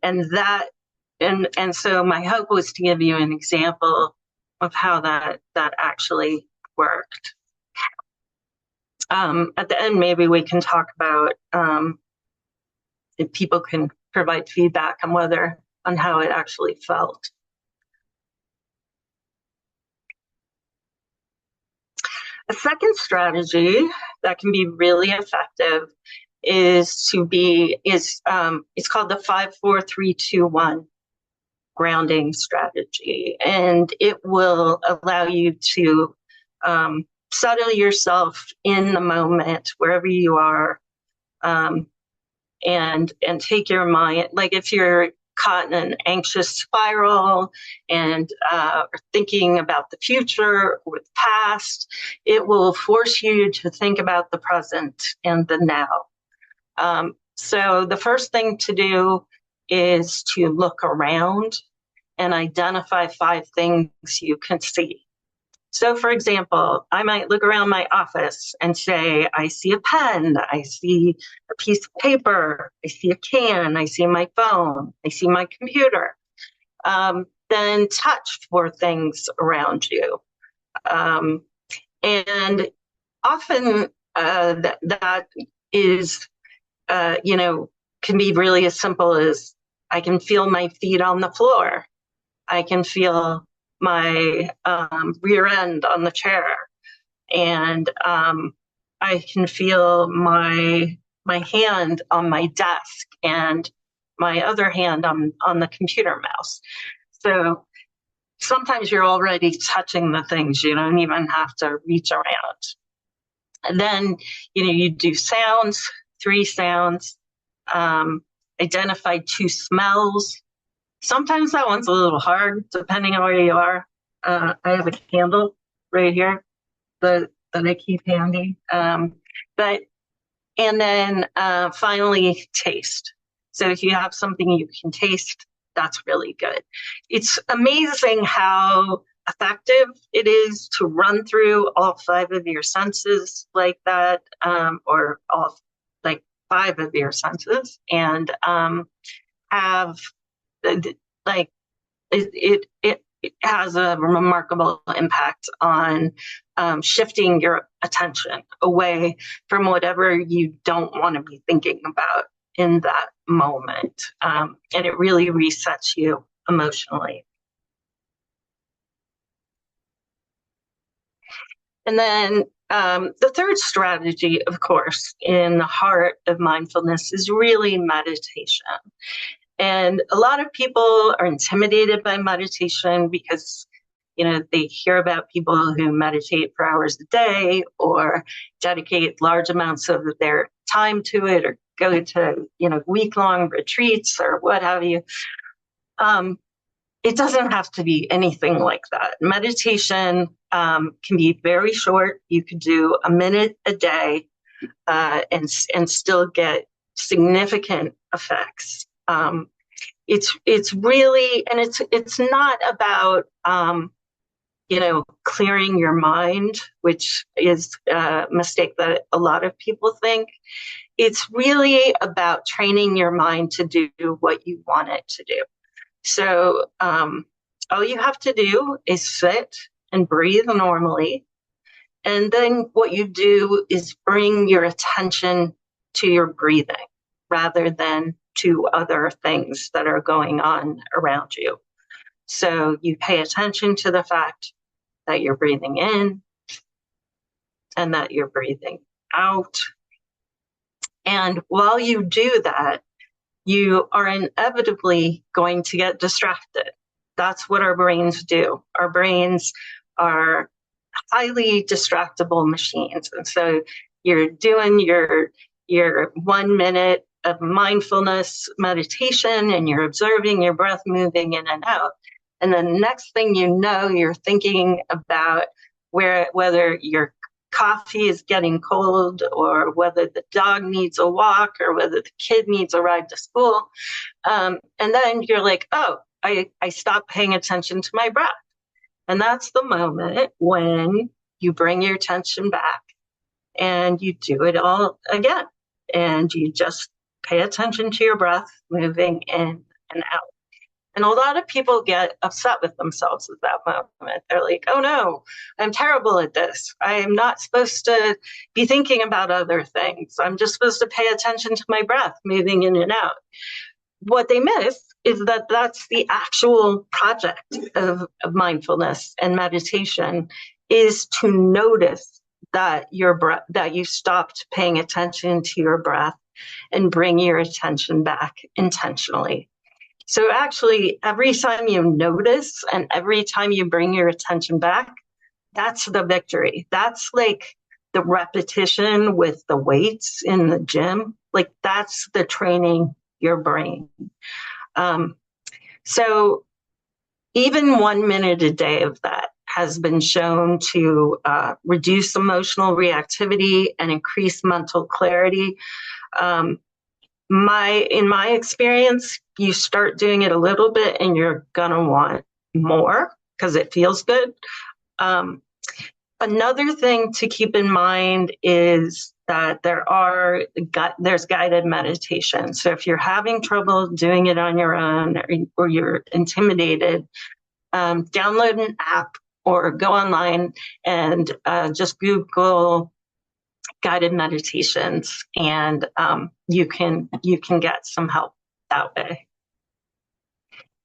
so my hope was to give you an example of how that actually worked. At the end, maybe we can talk about if people can provide feedback on how it actually felt. A second strategy that can be really effective is it's called the 5-4-3-2-1 grounding strategy, and it will allow you to settle yourself in the moment wherever you are, and take your mind, like if you're caught in an anxious spiral and thinking about the future or the past, it will force you to think about the present and the now. So the first thing to do is to look around and identify 5 things you can see. So, for example, I might look around my office and say, I see a pen, I see a piece of paper, I see a can, I see my phone, I see my computer. Then touch 4 things around you. And often that is, can be really as simple as I can feel my feet on the floor. I can feel my rear end on the chair, and I can feel my hand on my desk and my other hand on the computer mouse. So sometimes you're already touching the things, you don't even have to reach around. And then you do sounds, 3 sounds, identify 2 smells. Sometimes that one's a little hard, depending on where you are. I have a candle right here that I keep handy. And then finally, taste. So if you have something you can taste, that's really good. It's amazing how effective it is to run through all 5 of your senses like that, or all 5 of your senses, and have like it has a remarkable impact on shifting your attention away from whatever you don't want to be thinking about in that moment, and it really resets you emotionally. And then the third strategy, of course, in the heart of mindfulness is really meditation. And a lot of people are intimidated by meditation because, they hear about people who meditate for hours a day or dedicate large amounts of their time to it, or go to, week-long retreats or what have you. It doesn't have to be anything like that. Meditation can be very short. You could do a minute a day and still get significant effects. It's really, and it's not about clearing your mind, which is a mistake that a lot of people think. It's really about training your mind to do what you want it to do. So all you have to do is sit and breathe normally. And then what you do is bring your attention to your breathing rather than to other things that are going on around you. So you pay attention to the fact that you're breathing in and that you're breathing out. And while you do that, you are inevitably going to get distracted. That's what our brains do. Our brains are highly distractible machines. And so you're doing your 1 minute of mindfulness meditation, and you're observing your breath moving in and out. And then the next thing you know, you're thinking about whether your coffee is getting cold, or whether the dog needs a walk, or whether the kid needs a ride to school. And then you're like, oh, I stopped paying attention to my breath. And that's the moment when you bring your attention back and you do it all again. And you just pay attention to your breath moving in and out. And a lot of people get upset with themselves at that moment. They're like, oh no, I'm terrible at this. I am not supposed to be thinking about other things. I'm just supposed to pay attention to my breath moving in and out. What they miss is that that's the actual project of mindfulness and meditation, is to notice that your breath, that you stopped paying attention to your breath, and bring your attention back intentionally. So actually, every time you notice and every time you bring your attention back, that's the victory. That's like the repetition with the weights in the gym. Like, that's the training your brain. So even 1 minute a day of that has been shown to reduce emotional reactivity and increase mental clarity. In my experience, you start doing it a little bit and you're gonna want more because it feels good. Another thing to keep in mind is that there's guided meditation. So if you're having trouble doing it on your own, or you're intimidated, download an app or go online and just Google guided meditations, and you can get some help that way.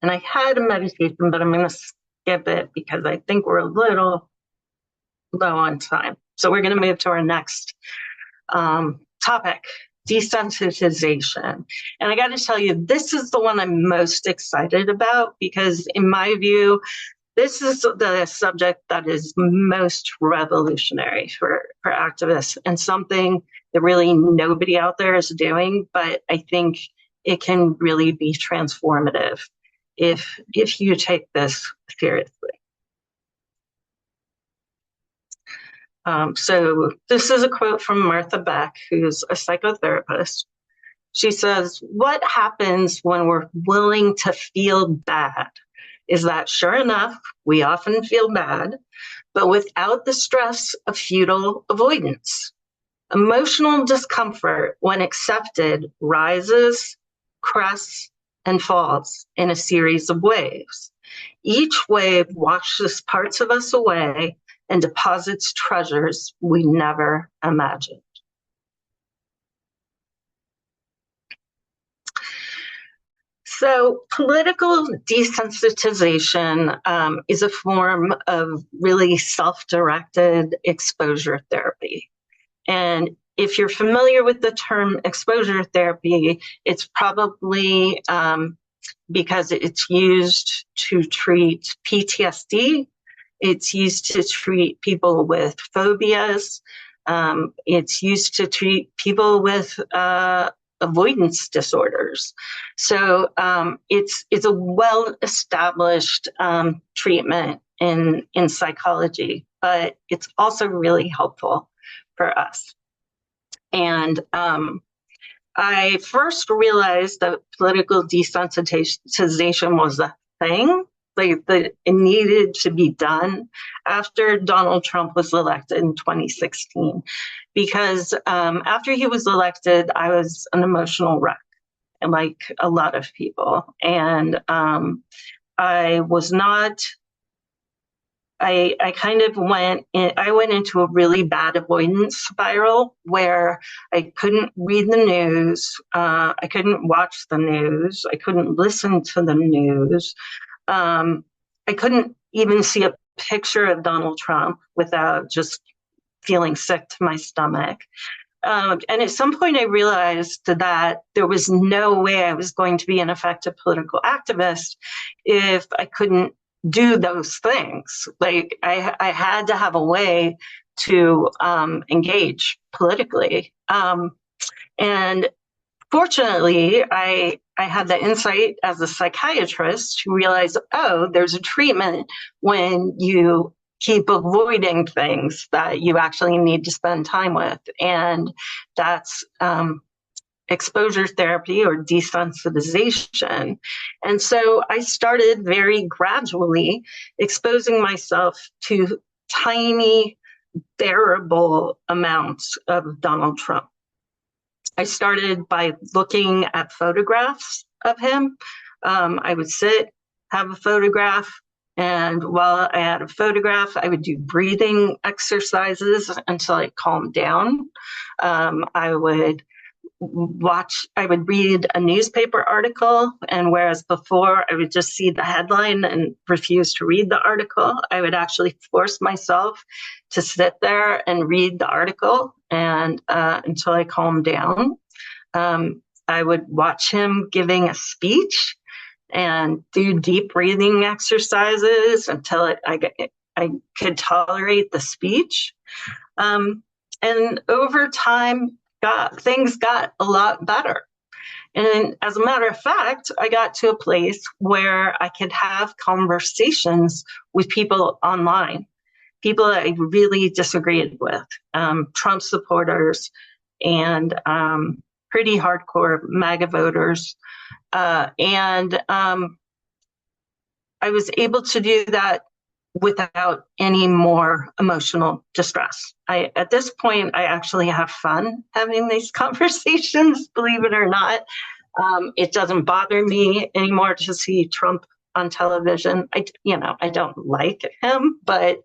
And I had a meditation, but I'm going to skip it because I think we're a little low on time. So we're going to move to our next topic, desensitization. And I got to tell you, this is the one I'm most excited about, because in my view, this is the subject that is most revolutionary for activists, and something that really nobody out there is doing, but I think it can really be transformative if you take this seriously. So this is a quote from Martha Beck, who's a psychotherapist. She says, "What happens when we're willing to feel bad is that, sure enough, we often feel bad, but without the stress of futile avoidance. Emotional discomfort, when accepted, rises, crests, and falls in a series of waves. Each wave washes parts of us away and deposits treasures we never imagined." So political desensitization is a form of really self-directed exposure therapy. And if you're familiar with the term exposure therapy, it's probably because it's used to treat PTSD. It's used to treat people with phobias. It's used to treat people with avoidance disorders. So it's a well-established treatment in psychology, but it's also really helpful for us. And I first realized that political desensitization was a thing, like that it needed to be done after Donald Trump was elected in 2016. Because after he was elected, I was an emotional wreck, like a lot of people. And I was not, I kind of went into a really bad avoidance spiral where I couldn't read the news, I couldn't watch the news, I couldn't listen to the news. I couldn't even see a picture of Donald Trump without just feeling sick to my stomach. And at some point I realized that there was no way I was going to be an effective political activist if I couldn't do those things. Like I had to have a way to engage politically. And fortunately, I had the insight as a psychiatrist to realize, oh, there's a treatment when you keep avoiding things that you actually need to spend time with. And that's exposure therapy or desensitization. And so I started very gradually exposing myself to tiny, bearable amounts of Donald Trump. I started by looking at photographs of him. I would sit, have a photograph, and while I had a photograph, I would do breathing exercises until I calmed down. I would read a newspaper article, and whereas before I would just see the headline and refuse to read the article, I would actually force myself to sit there and read the article and until I calmed down. I would watch him giving a speech and do deep breathing exercises until I could tolerate the speech. And over time, things got a lot better. And as a matter of fact, I got to a place where I could have conversations with people online, people that I really disagreed with, Trump supporters and pretty hardcore MAGA voters. And I was able to do that without any more emotional distress. At this point, I actually have fun having these conversations, believe it or not. It doesn't bother me anymore to see Trump on television. I don't like him, but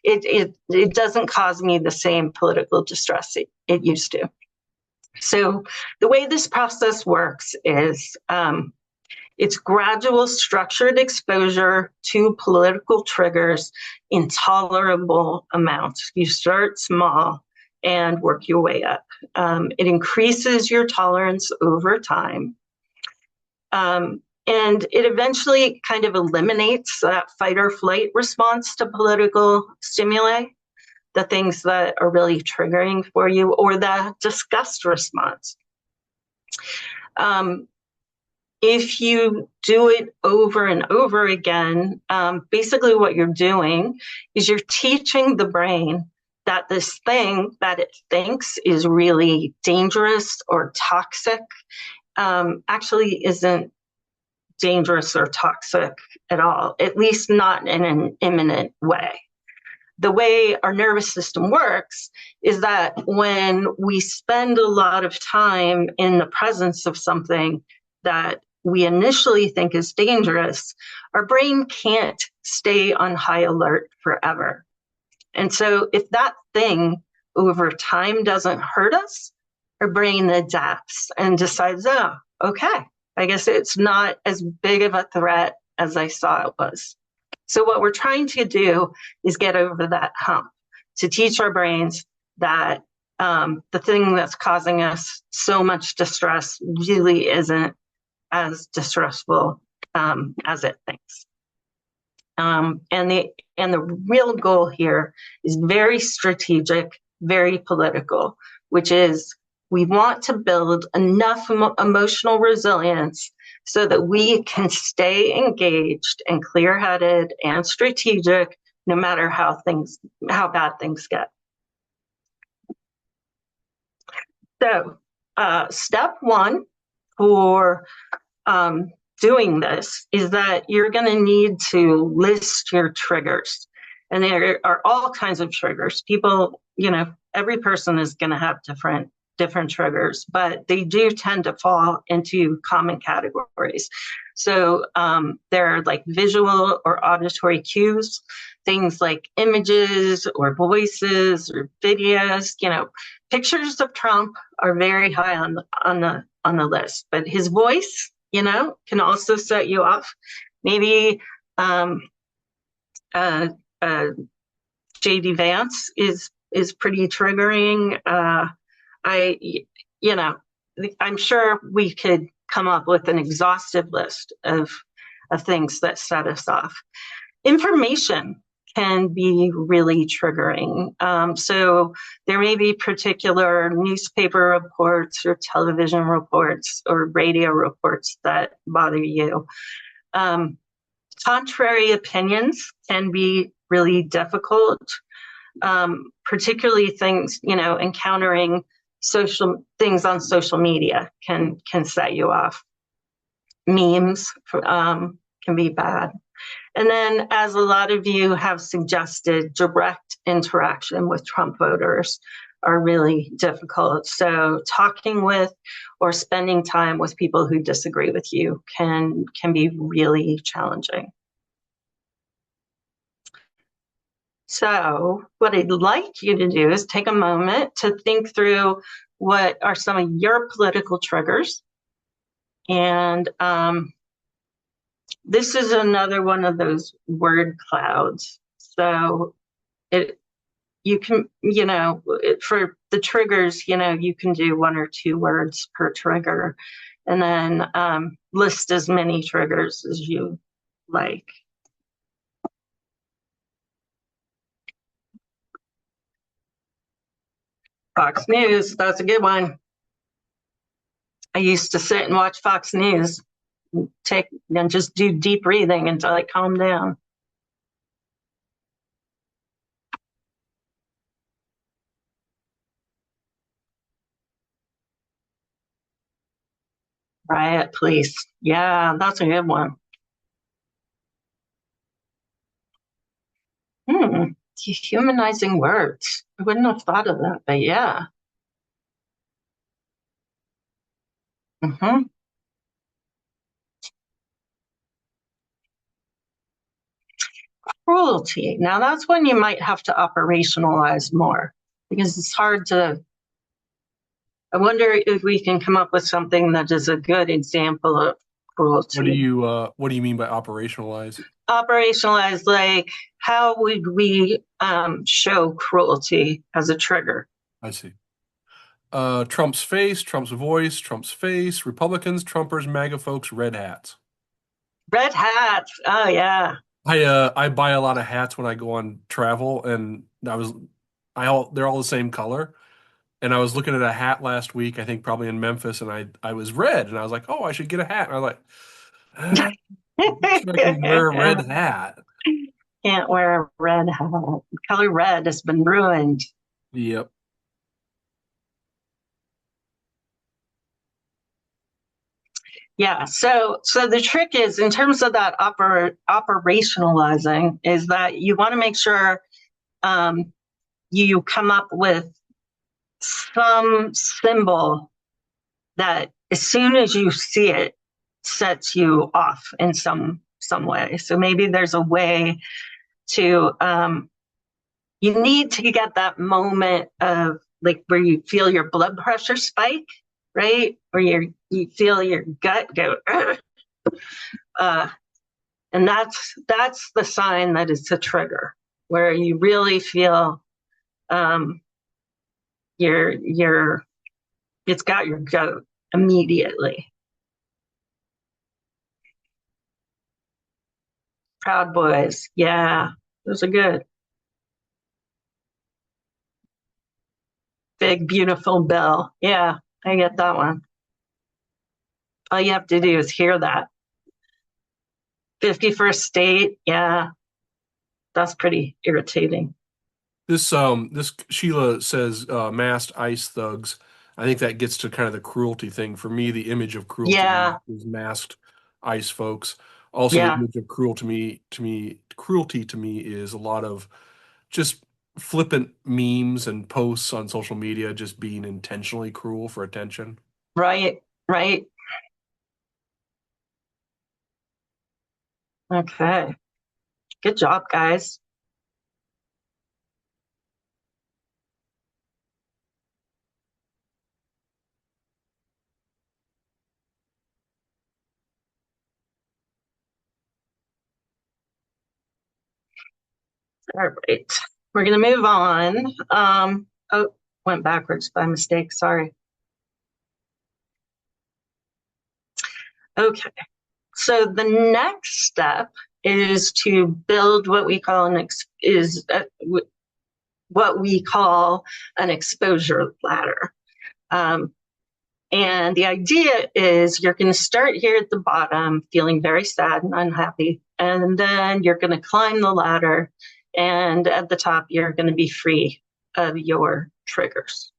it doesn't cause me the same political distress it used to. So the way this process works is it's gradual, structured exposure to political triggers in tolerable amounts. You start small and work your way up. It increases your tolerance over time. And it eventually kind of eliminates that fight or flight response to political stimuli, the things that are really triggering for you, or the disgust response. If you do it over and over again, basically what you're doing is you're teaching the brain that this thing that it thinks is really dangerous or toxic actually isn't dangerous or toxic at all, at least not in an imminent way. The way our nervous system works is that when we spend a lot of time in the presence of something that we initially think is dangerous, our brain can't stay on high alert forever. And so if that thing over time doesn't hurt us, our brain adapts and decides, oh, okay, I guess it's not as big of a threat as I saw it was. So what we're trying to do is get over that hump, to teach our brains that the thing that's causing us so much distress really isn't as distressful as it thinks. And the real goal here is very strategic, very political, which is we want to build enough emotional resilience so that we can stay engaged and clear-headed and strategic no matter how bad things get. So step one for doing this is that you're going to need to list your triggers. And there are all kinds of triggers. People, every person is going to have different triggers, but they do tend to fall into common categories. So there are like visual or auditory cues, things like images or voices or videos. Pictures of Trump are very high on the list, but his voice, can also set you off. Maybe J.D. Vance is pretty triggering. I'm sure we could come up with an exhaustive list of things that set us off. Information can be really triggering. So there may be particular newspaper reports or television reports or radio reports that bother you. Contrary opinions can be really difficult, particularly things, encountering social things on social media can set you off. Memes can be bad. And then, as a lot of you have suggested, direct interaction with Trump voters are really difficult. So talking with or spending time with people who disagree with you can be really challenging. So what I'd like you to do is take a moment to think through what are some of your political triggers. And this is another one of those word clouds. So you can, for the triggers, you can do 1 or 2 words per trigger, and then list as many triggers as you like. Fox News, that's a good one. I used to sit and watch Fox News, and just do deep breathing until I calm down. Riot police. Yeah, that's a good one. Dehumanizing words. I wouldn't have thought of that, but yeah. Cruelty. Now that's when you might have to operationalize more, because it's hard to. I wonder if we can come up with something that is a good example of cruelty. What do you mean by operationalize? Operationalize, like, how would we show cruelty as a trigger? I see. Trump's face, Trump's voice, Trump's face, Republicans, Trumpers, MAGA folks, red hats. Red hats. Oh yeah. I buy a lot of hats when I go on travel, and they're all the same color. And I was looking at a hat last week, I think probably in Memphis, and I was red, and I was like, oh, I should get a hat. And I was like, I can wear a red hat. Can't wear a red hat. Color red has been ruined. Yep. Yeah. So the trick is, in terms of that operationalizing, is that you want to make sure you come up with some symbol that, as soon as you see it, sets you off in some way. So maybe there's a way to you need to get that moment of, like, where you feel your blood pressure spike, right? Or you feel your gut go, and that's the sign that it's a trigger, where you really feel it's got your goat immediately. Proud Boys, yeah, those are good. Big beautiful bill, yeah, I get that one. All you have to do is hear that. 51st State, yeah, that's pretty irritating. This Sheila says masked ice thugs. I think that gets to kind of the cruelty thing. For me, the image of cruelty is masked ice folks. Also, the image of cruelty to me is a lot of just flippant memes and posts on social media, just being intentionally cruel for attention. Right. Okay. Good job, guys. All right. We're going to move on. Oh, went backwards by mistake. Sorry. Okay. So the next step is to build what we call an exposure ladder. And the idea is you're going to start here at the bottom, feeling very sad and unhappy, and then you're going to climb the ladder, and at the top, you're going to be free of your triggers.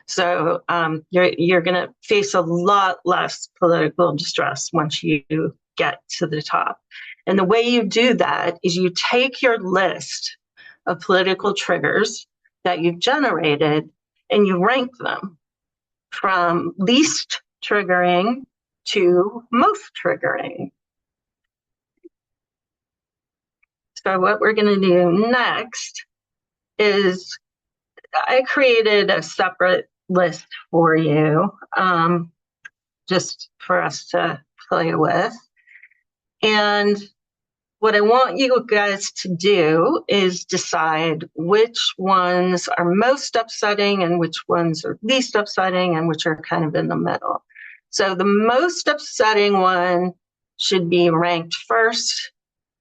So you're going to face a lot less political distress once you get to the top. And the way you do that is you take your list of political triggers that you've generated and you rank them from least triggering to most triggering. So what we're going to do next is I created a separate list for you, just for us to play with. And what I want you guys to do is decide which ones are most upsetting and which ones are least upsetting and which are kind of in the middle. So the most upsetting one should be ranked first,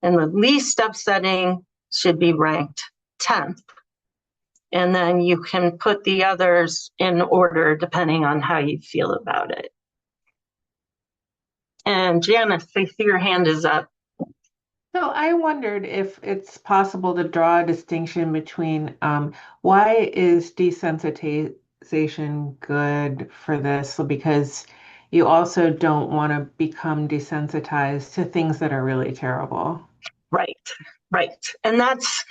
and the least upsetting should be ranked 10th. And then you can put the others in order depending on how you feel about it. And Janice, I see your hand is up. So I wondered if it's possible to draw a distinction between why is desensitization good for this? So because you also don't want to become desensitized to things that are really terrible. Right. And that's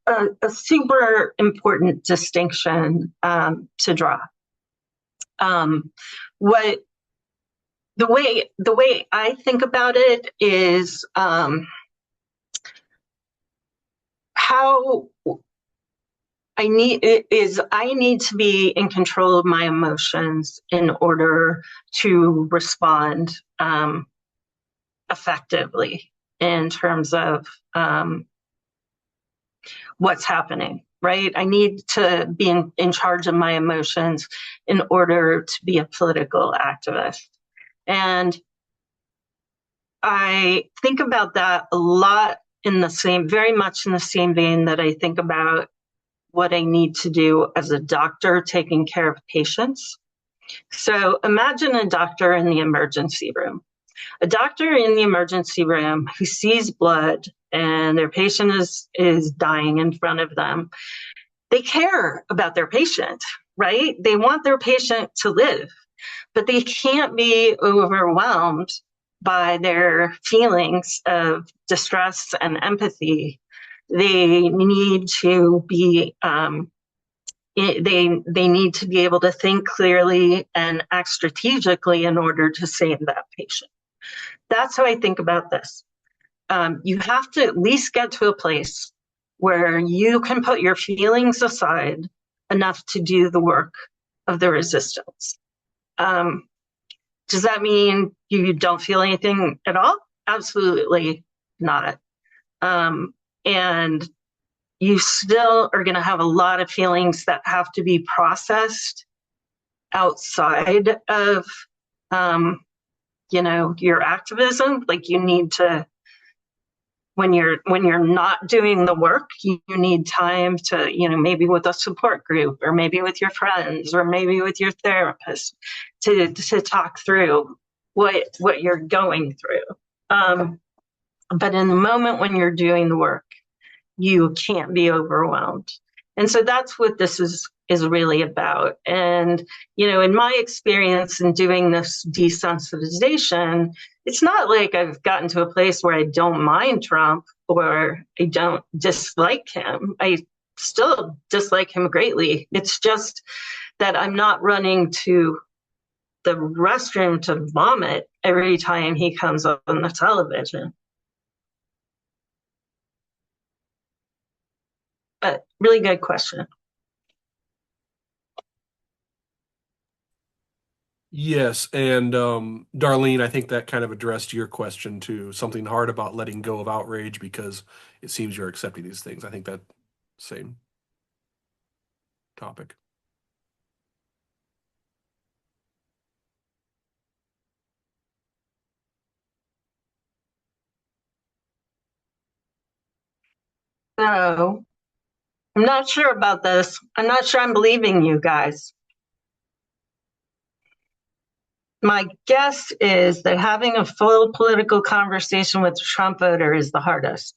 a super important distinction to draw. The way I think about it is how I need to be in control of my emotions in order to respond effectively in terms of what's happening, right? I need to be in charge of my emotions in order to be a political activist. And I think about that a lot very much in the same vein that I think about what I need to do as a doctor taking care of patients. So imagine a doctor in the emergency room. A doctor in the emergency room who sees blood and their patient is dying in front of them. They care about their patient, right? They want their patient to live, but they can't be overwhelmed by their feelings of distress and empathy. They need to be they need to be able to think clearly and act strategically in order to save that patient. That's how I think about this. You have to at least get to a place where you can put your feelings aside enough to do the work of the resistance. Does that mean you don't feel anything at all? Absolutely not. And you still are going to have a lot of feelings that have to be processed outside of, your activism. Like you need to, when you're not doing the work, you need time to, maybe with a support group or maybe with your friends or maybe with your therapist to talk through what you're going through. But in the moment when you're doing the work, you can't be overwhelmed. And so that's what this is really about. And, in my experience in doing this desensitization, it's not like I've gotten to a place where I don't mind Trump or I don't dislike him. I still dislike him greatly. It's just that I'm not running to the restroom to vomit every time he comes up on the television. But really good question. Yes, and Darlene, I think that kind of addressed your question too. Something hard about letting go of outrage because it seems you're accepting these things. I think that same topic. So I'm not sure about this. I'm not sure I'm believing you guys. My guess is that having a full political conversation with the Trump voter is the hardest.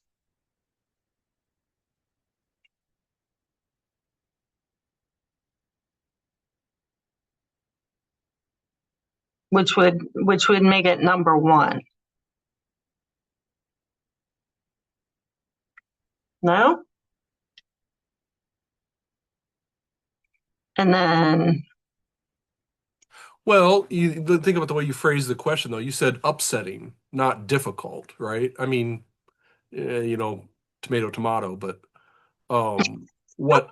Which would make it number one. No? And then, Well, you think about the way you phrased the question, though. You said upsetting, not difficult, right? I mean, tomato, tomato. But what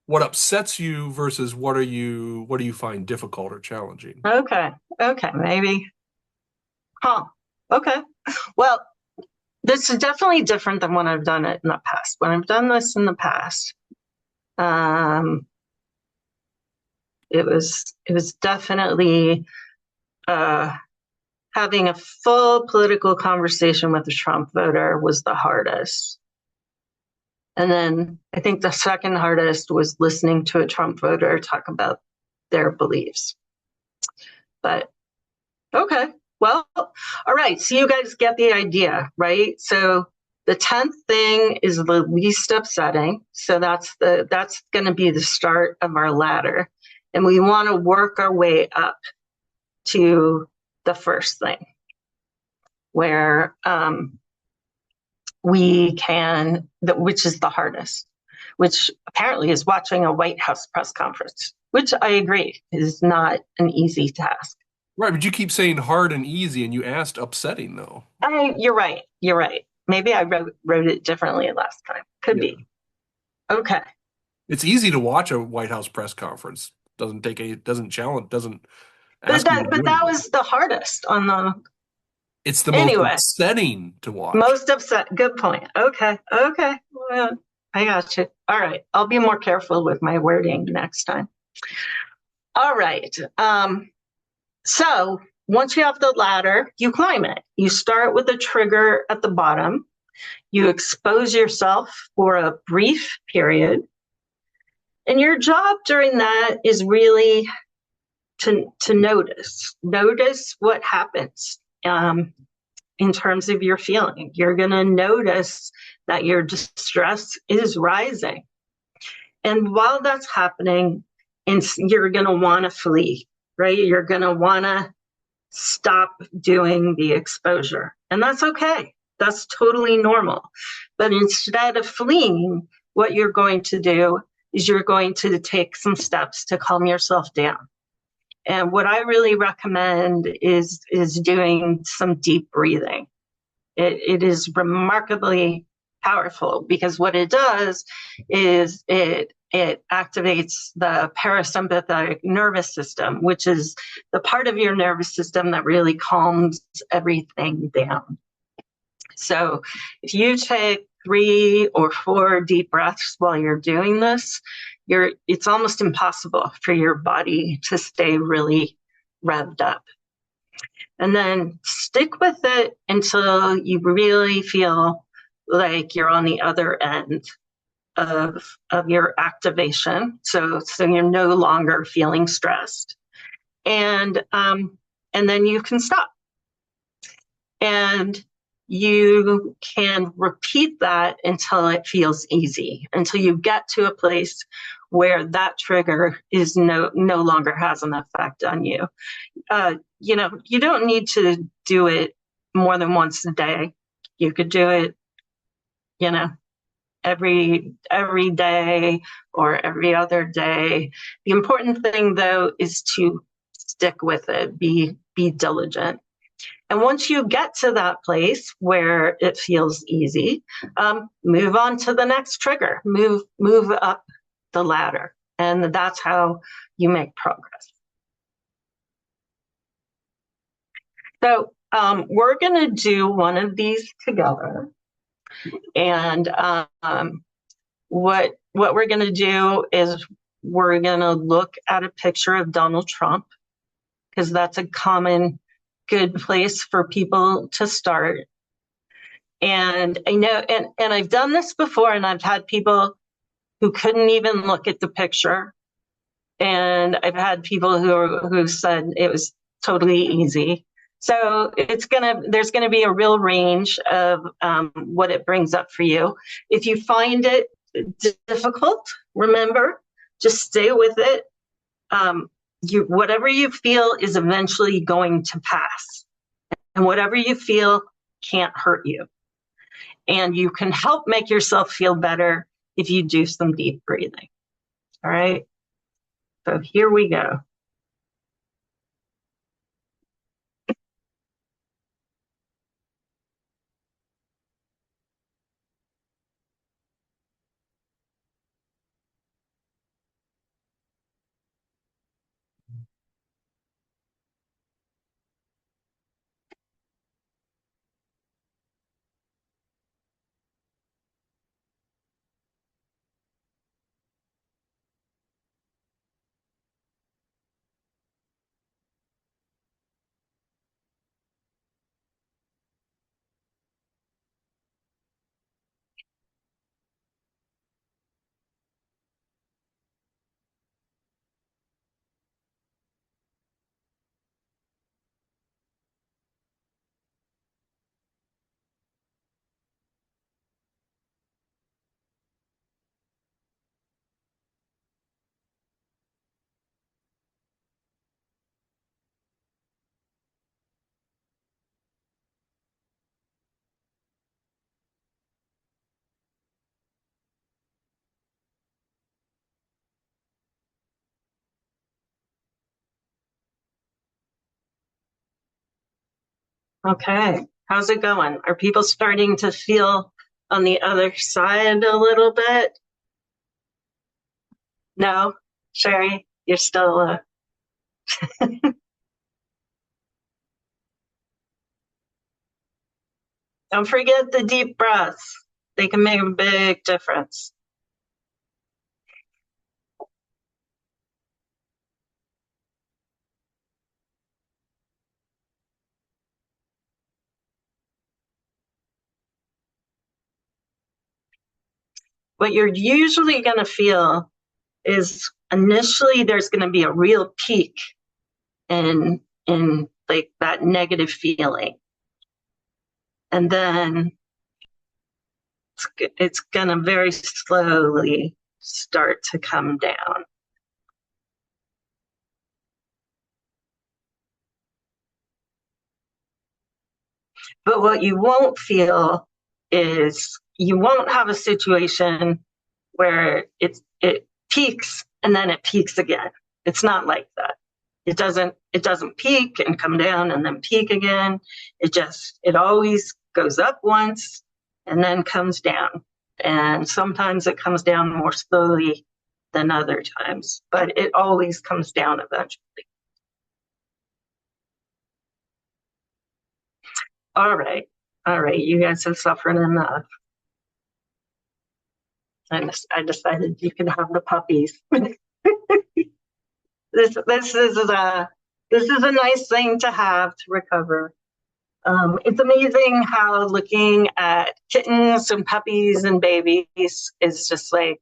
what upsets you versus what do you find difficult or challenging? okay, maybe. Huh. Okay. Well, this is definitely different than when I've done it in the past. When I've done this in the past, it was definitely having a full political conversation with the Trump voter was the hardest. And then I think the second hardest was listening to a Trump voter talk about their beliefs. But okay, well, all right. So you guys get the idea, right? So the 10th thing is the least upsetting. So that's going to be the start of our ladder. And we want to work our way up to the first thing where we can, which is the hardest, which apparently is watching a White House press conference, which I agree is not an easy task. Right, but you keep saying hard and easy, and you asked upsetting, though. You're right. Maybe I wrote it differently last time. Could be. Okay. It's easy to watch a White House press conference. Doesn't ask you to But that was the hardest on the. It's the most upsetting to watch. Most upset. Good point. Okay. Well, I got you. All right. I'll be more careful with my wording next time. All right. So once you have the ladder, you climb it. You start with a trigger at the bottom. You expose yourself for a brief period. And your job during that is really to notice what happens in terms of your feeling. You're going to notice that your distress is rising. And while that's happening, you're going to want to flee, right? You're going to want to stop doing the exposure. And that's okay. That's totally normal. But instead of fleeing, what you're going to do is you're going to take some steps to calm yourself down. And what I really recommend is doing some deep breathing. It is remarkably powerful because what it does is it activates the parasympathetic nervous system, which is the part of your nervous system that really calms everything down. So if you take 3 or 4 deep breaths while you're doing this, it's almost impossible for your body to stay really revved up. And then stick with it until you really feel like you're on the other end of your activation. So you're no longer feeling stressed. And then you can stop. And you can repeat that until it feels easy, until you get to a place where that trigger is no longer has an effect on you. You don't need to do it more than once a day. You could do it, every day or every other day. The important thing, though, is to stick with it, be diligent. And once you get to that place where it feels easy, move on to the next trigger, move up the ladder. And that's how you make progress. So we're going to do one of these together. And what we're going to do is we're going to look at a picture of Donald Trump, because that's a common good place for people to start. And I know, and I've done this before, and I've had people who couldn't even look at the picture. And I've had people who said it was totally easy. So there's gonna be a real range of what it brings up for you. If you find it difficult, remember, just stay with it. Whatever you feel is eventually going to pass, and whatever you feel can't hurt you. And you can help make yourself feel better if you do some deep breathing. All right. So here we go. Okay, how's it going? Are people starting to feel on the other side a little bit? No, Sherry, you're still. Don't forget the deep breaths. They can make a big difference. What you're usually going to feel is initially there's going to be a real peak in like that negative feeling. And then it's going to very slowly start to come down. But what you won't feel is you won't have a situation where it peaks and then it peaks again. It's not like that. It doesn't peak and come down and then peak again. It always goes up once and then comes down. And sometimes it comes down more slowly than other times, but it always comes down eventually. All right, you guys have suffered enough. I decided you can have the puppies. This is a nice thing to have to recover. It's amazing how looking at kittens and puppies and babies is just like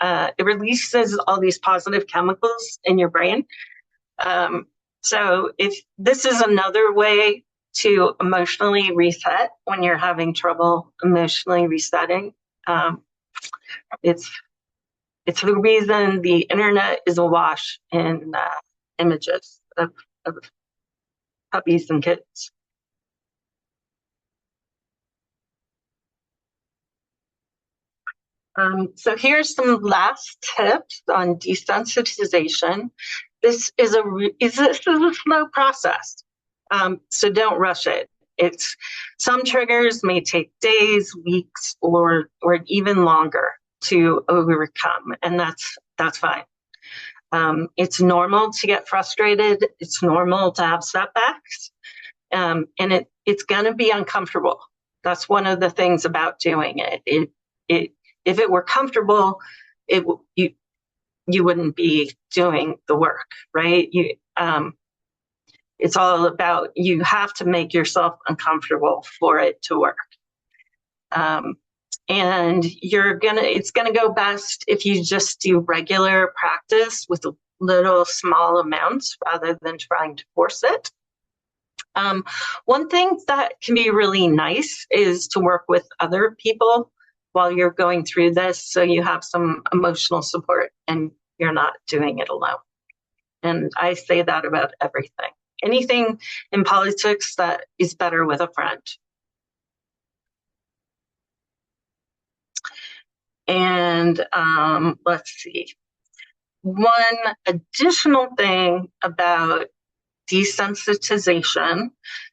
it releases all these positive chemicals in your brain. So if this is another way to emotionally reset when you're having trouble emotionally resetting, it's the reason the internet is awash in images of puppies and kittens. So here's some last tips on desensitization. This is a slow process, so don't rush it. Some triggers may take days, weeks, or even longer to overcome, and that's fine. It's normal to get frustrated. It's normal to have setbacks, and it's going to be uncomfortable. That's one of the things about doing it. If it were comfortable, you wouldn't be doing the work, right? It's all about, you have to make yourself uncomfortable for it to work. And it's gonna go best if you just do regular practice with little small amounts rather than trying to force it. One thing that can be really nice is to work with other people while you're going through this, so you have some emotional support and you're not doing it alone. And I say that about everything. Anything in politics that is better with a friend. And let's see. One additional thing about desensitization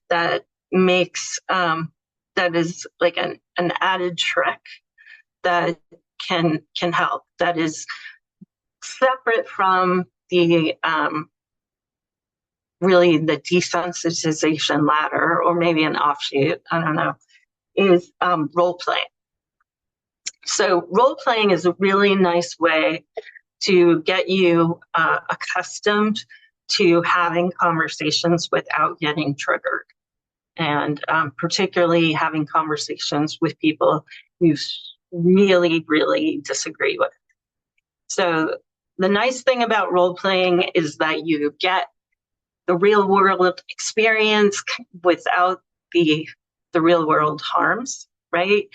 that makes that is like an added trick that can help, that is separate from the really the desensitization ladder, or maybe an offshoot, I don't know, is role playing. So role playing is a really nice way to get you accustomed to having conversations without getting triggered, and particularly having conversations with people you really, really disagree with. So the nice thing about role playing is that you get the real world experience without the real world harms, right?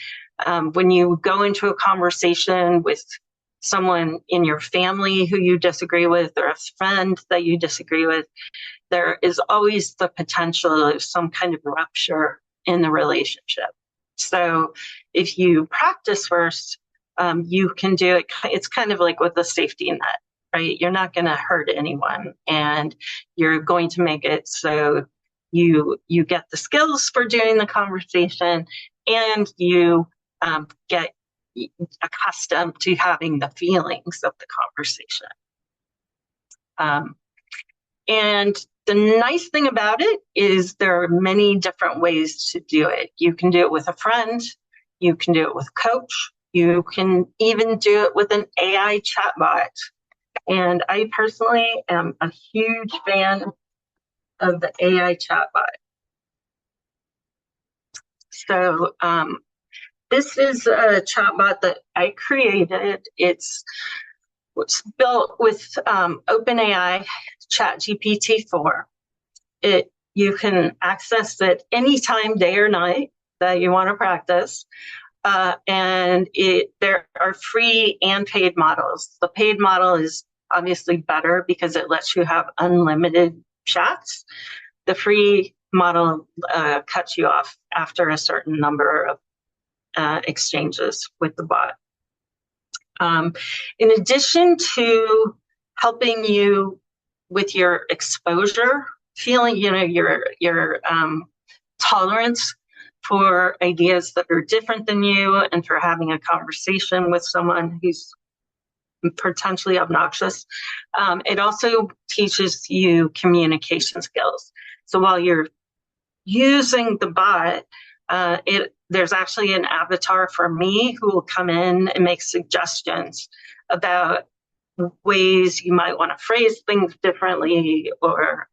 When you go into a conversation with someone in your family who you disagree with, or a friend that you disagree with, there is always the potential of some kind of rupture in the relationship. So if you practice first, you can do it. It's kind of like with a safety net, right? You're not going to hurt anyone, and you're going to make it so you get the skills for doing the conversation, and you get accustomed to having the feelings of the conversation. And the nice thing about it is there are many different ways to do it. You can do it with a friend, you can do it with a coach, you can even do it with an AI chatbot. And I personally am a huge fan of the AI chatbot. So this is a chatbot that I created. It's built with OpenAI ChatGPT-4. You can access it anytime, day or night, that you want to practice. And there are free and paid models. The paid model is obviously better because it lets you have unlimited chats. The free model cuts you off after a certain number of exchanges with the bot. In addition to helping you with your exposure, feeling, your tolerance for ideas that are different than you, and for having a conversation with someone who's potentially obnoxious, it also teaches you communication skills. So while you're using the bot, there's actually an avatar for me who will come in and make suggestions about ways you might want to phrase things differently, or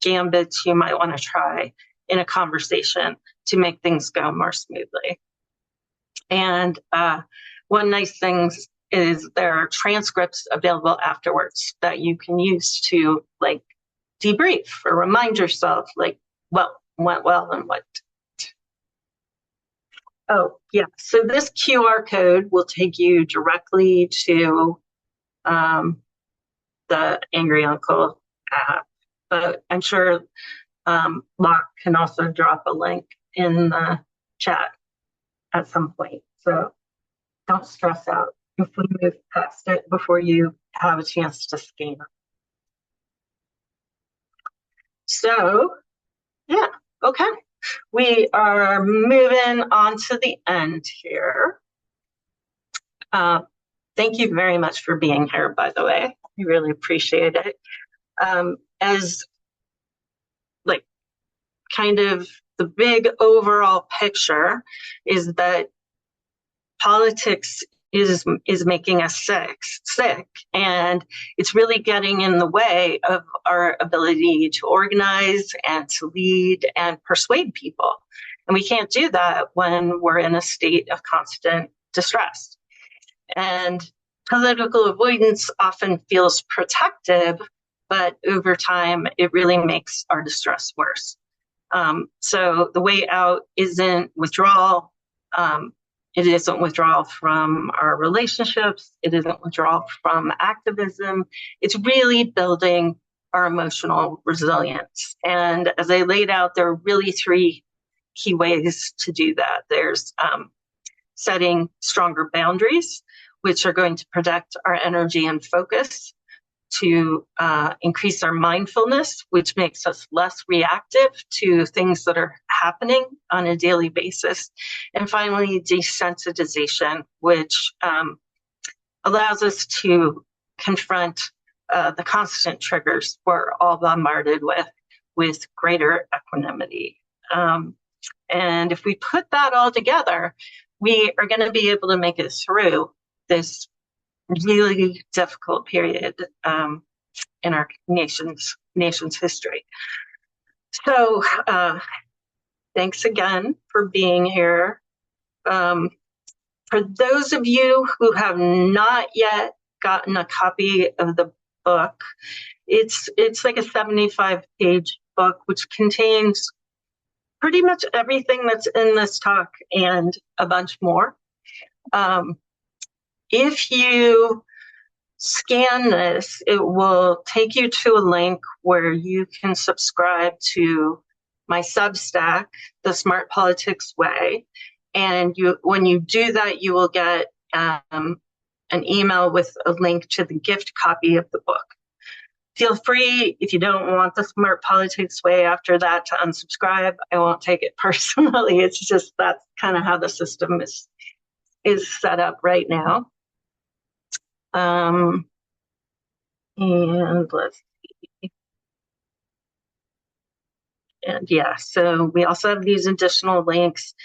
gambits you might want to try in a conversation to make things go more smoothly. And one nice thing is there are transcripts available afterwards that you can use to like debrief or remind yourself, like, what went well and what didn't. Oh, yeah. So this QR code will take you directly to the Angry Uncle app, but I'm sure Locke can also drop a link in the chat at some point. So don't stress out if we move past it before you have a chance to scan. So, yeah, okay. We are moving on to the end here. Thank you very much for being here, by the way. We really appreciate it. As like kind of the big overall picture is that politics is making us sick, and it's really getting in the way of our ability to organize and to lead and persuade people. And we can't do that when we're in a state of constant distress. And political avoidance often feels protective, but over time, it really makes our distress worse. So the way out isn't withdrawal. It isn't withdrawal from our relationships. It isn't withdrawal from activism. It's really building our emotional resilience. And as I laid out, there are really three key ways to do that. There's setting stronger boundaries, which are going to protect our energy and focus, to increase our mindfulness, which makes us less reactive to things that are happening on a daily basis. And finally, desensitization, which allows us to confront the constant triggers we're all bombarded with greater equanimity. And if we put that all together, we are going to be able to make it through this really difficult period in our nation's history. So thanks again for being here. For those of you who have not yet gotten a copy of the book, it's like a 75-page book, which contains pretty much everything that's in this talk and a bunch more. If you scan this, it will take you to a link where you can subscribe to my Substack, The Smart Politics Way. And when you do that, you will get an email with a link to the gift copy of the book. Feel free, if you don't want The Smart Politics Way after that, to unsubscribe. I won't take it personally. It's just that's kind of how the system is set up right now. And let's see. And yeah, so we also have these additional links.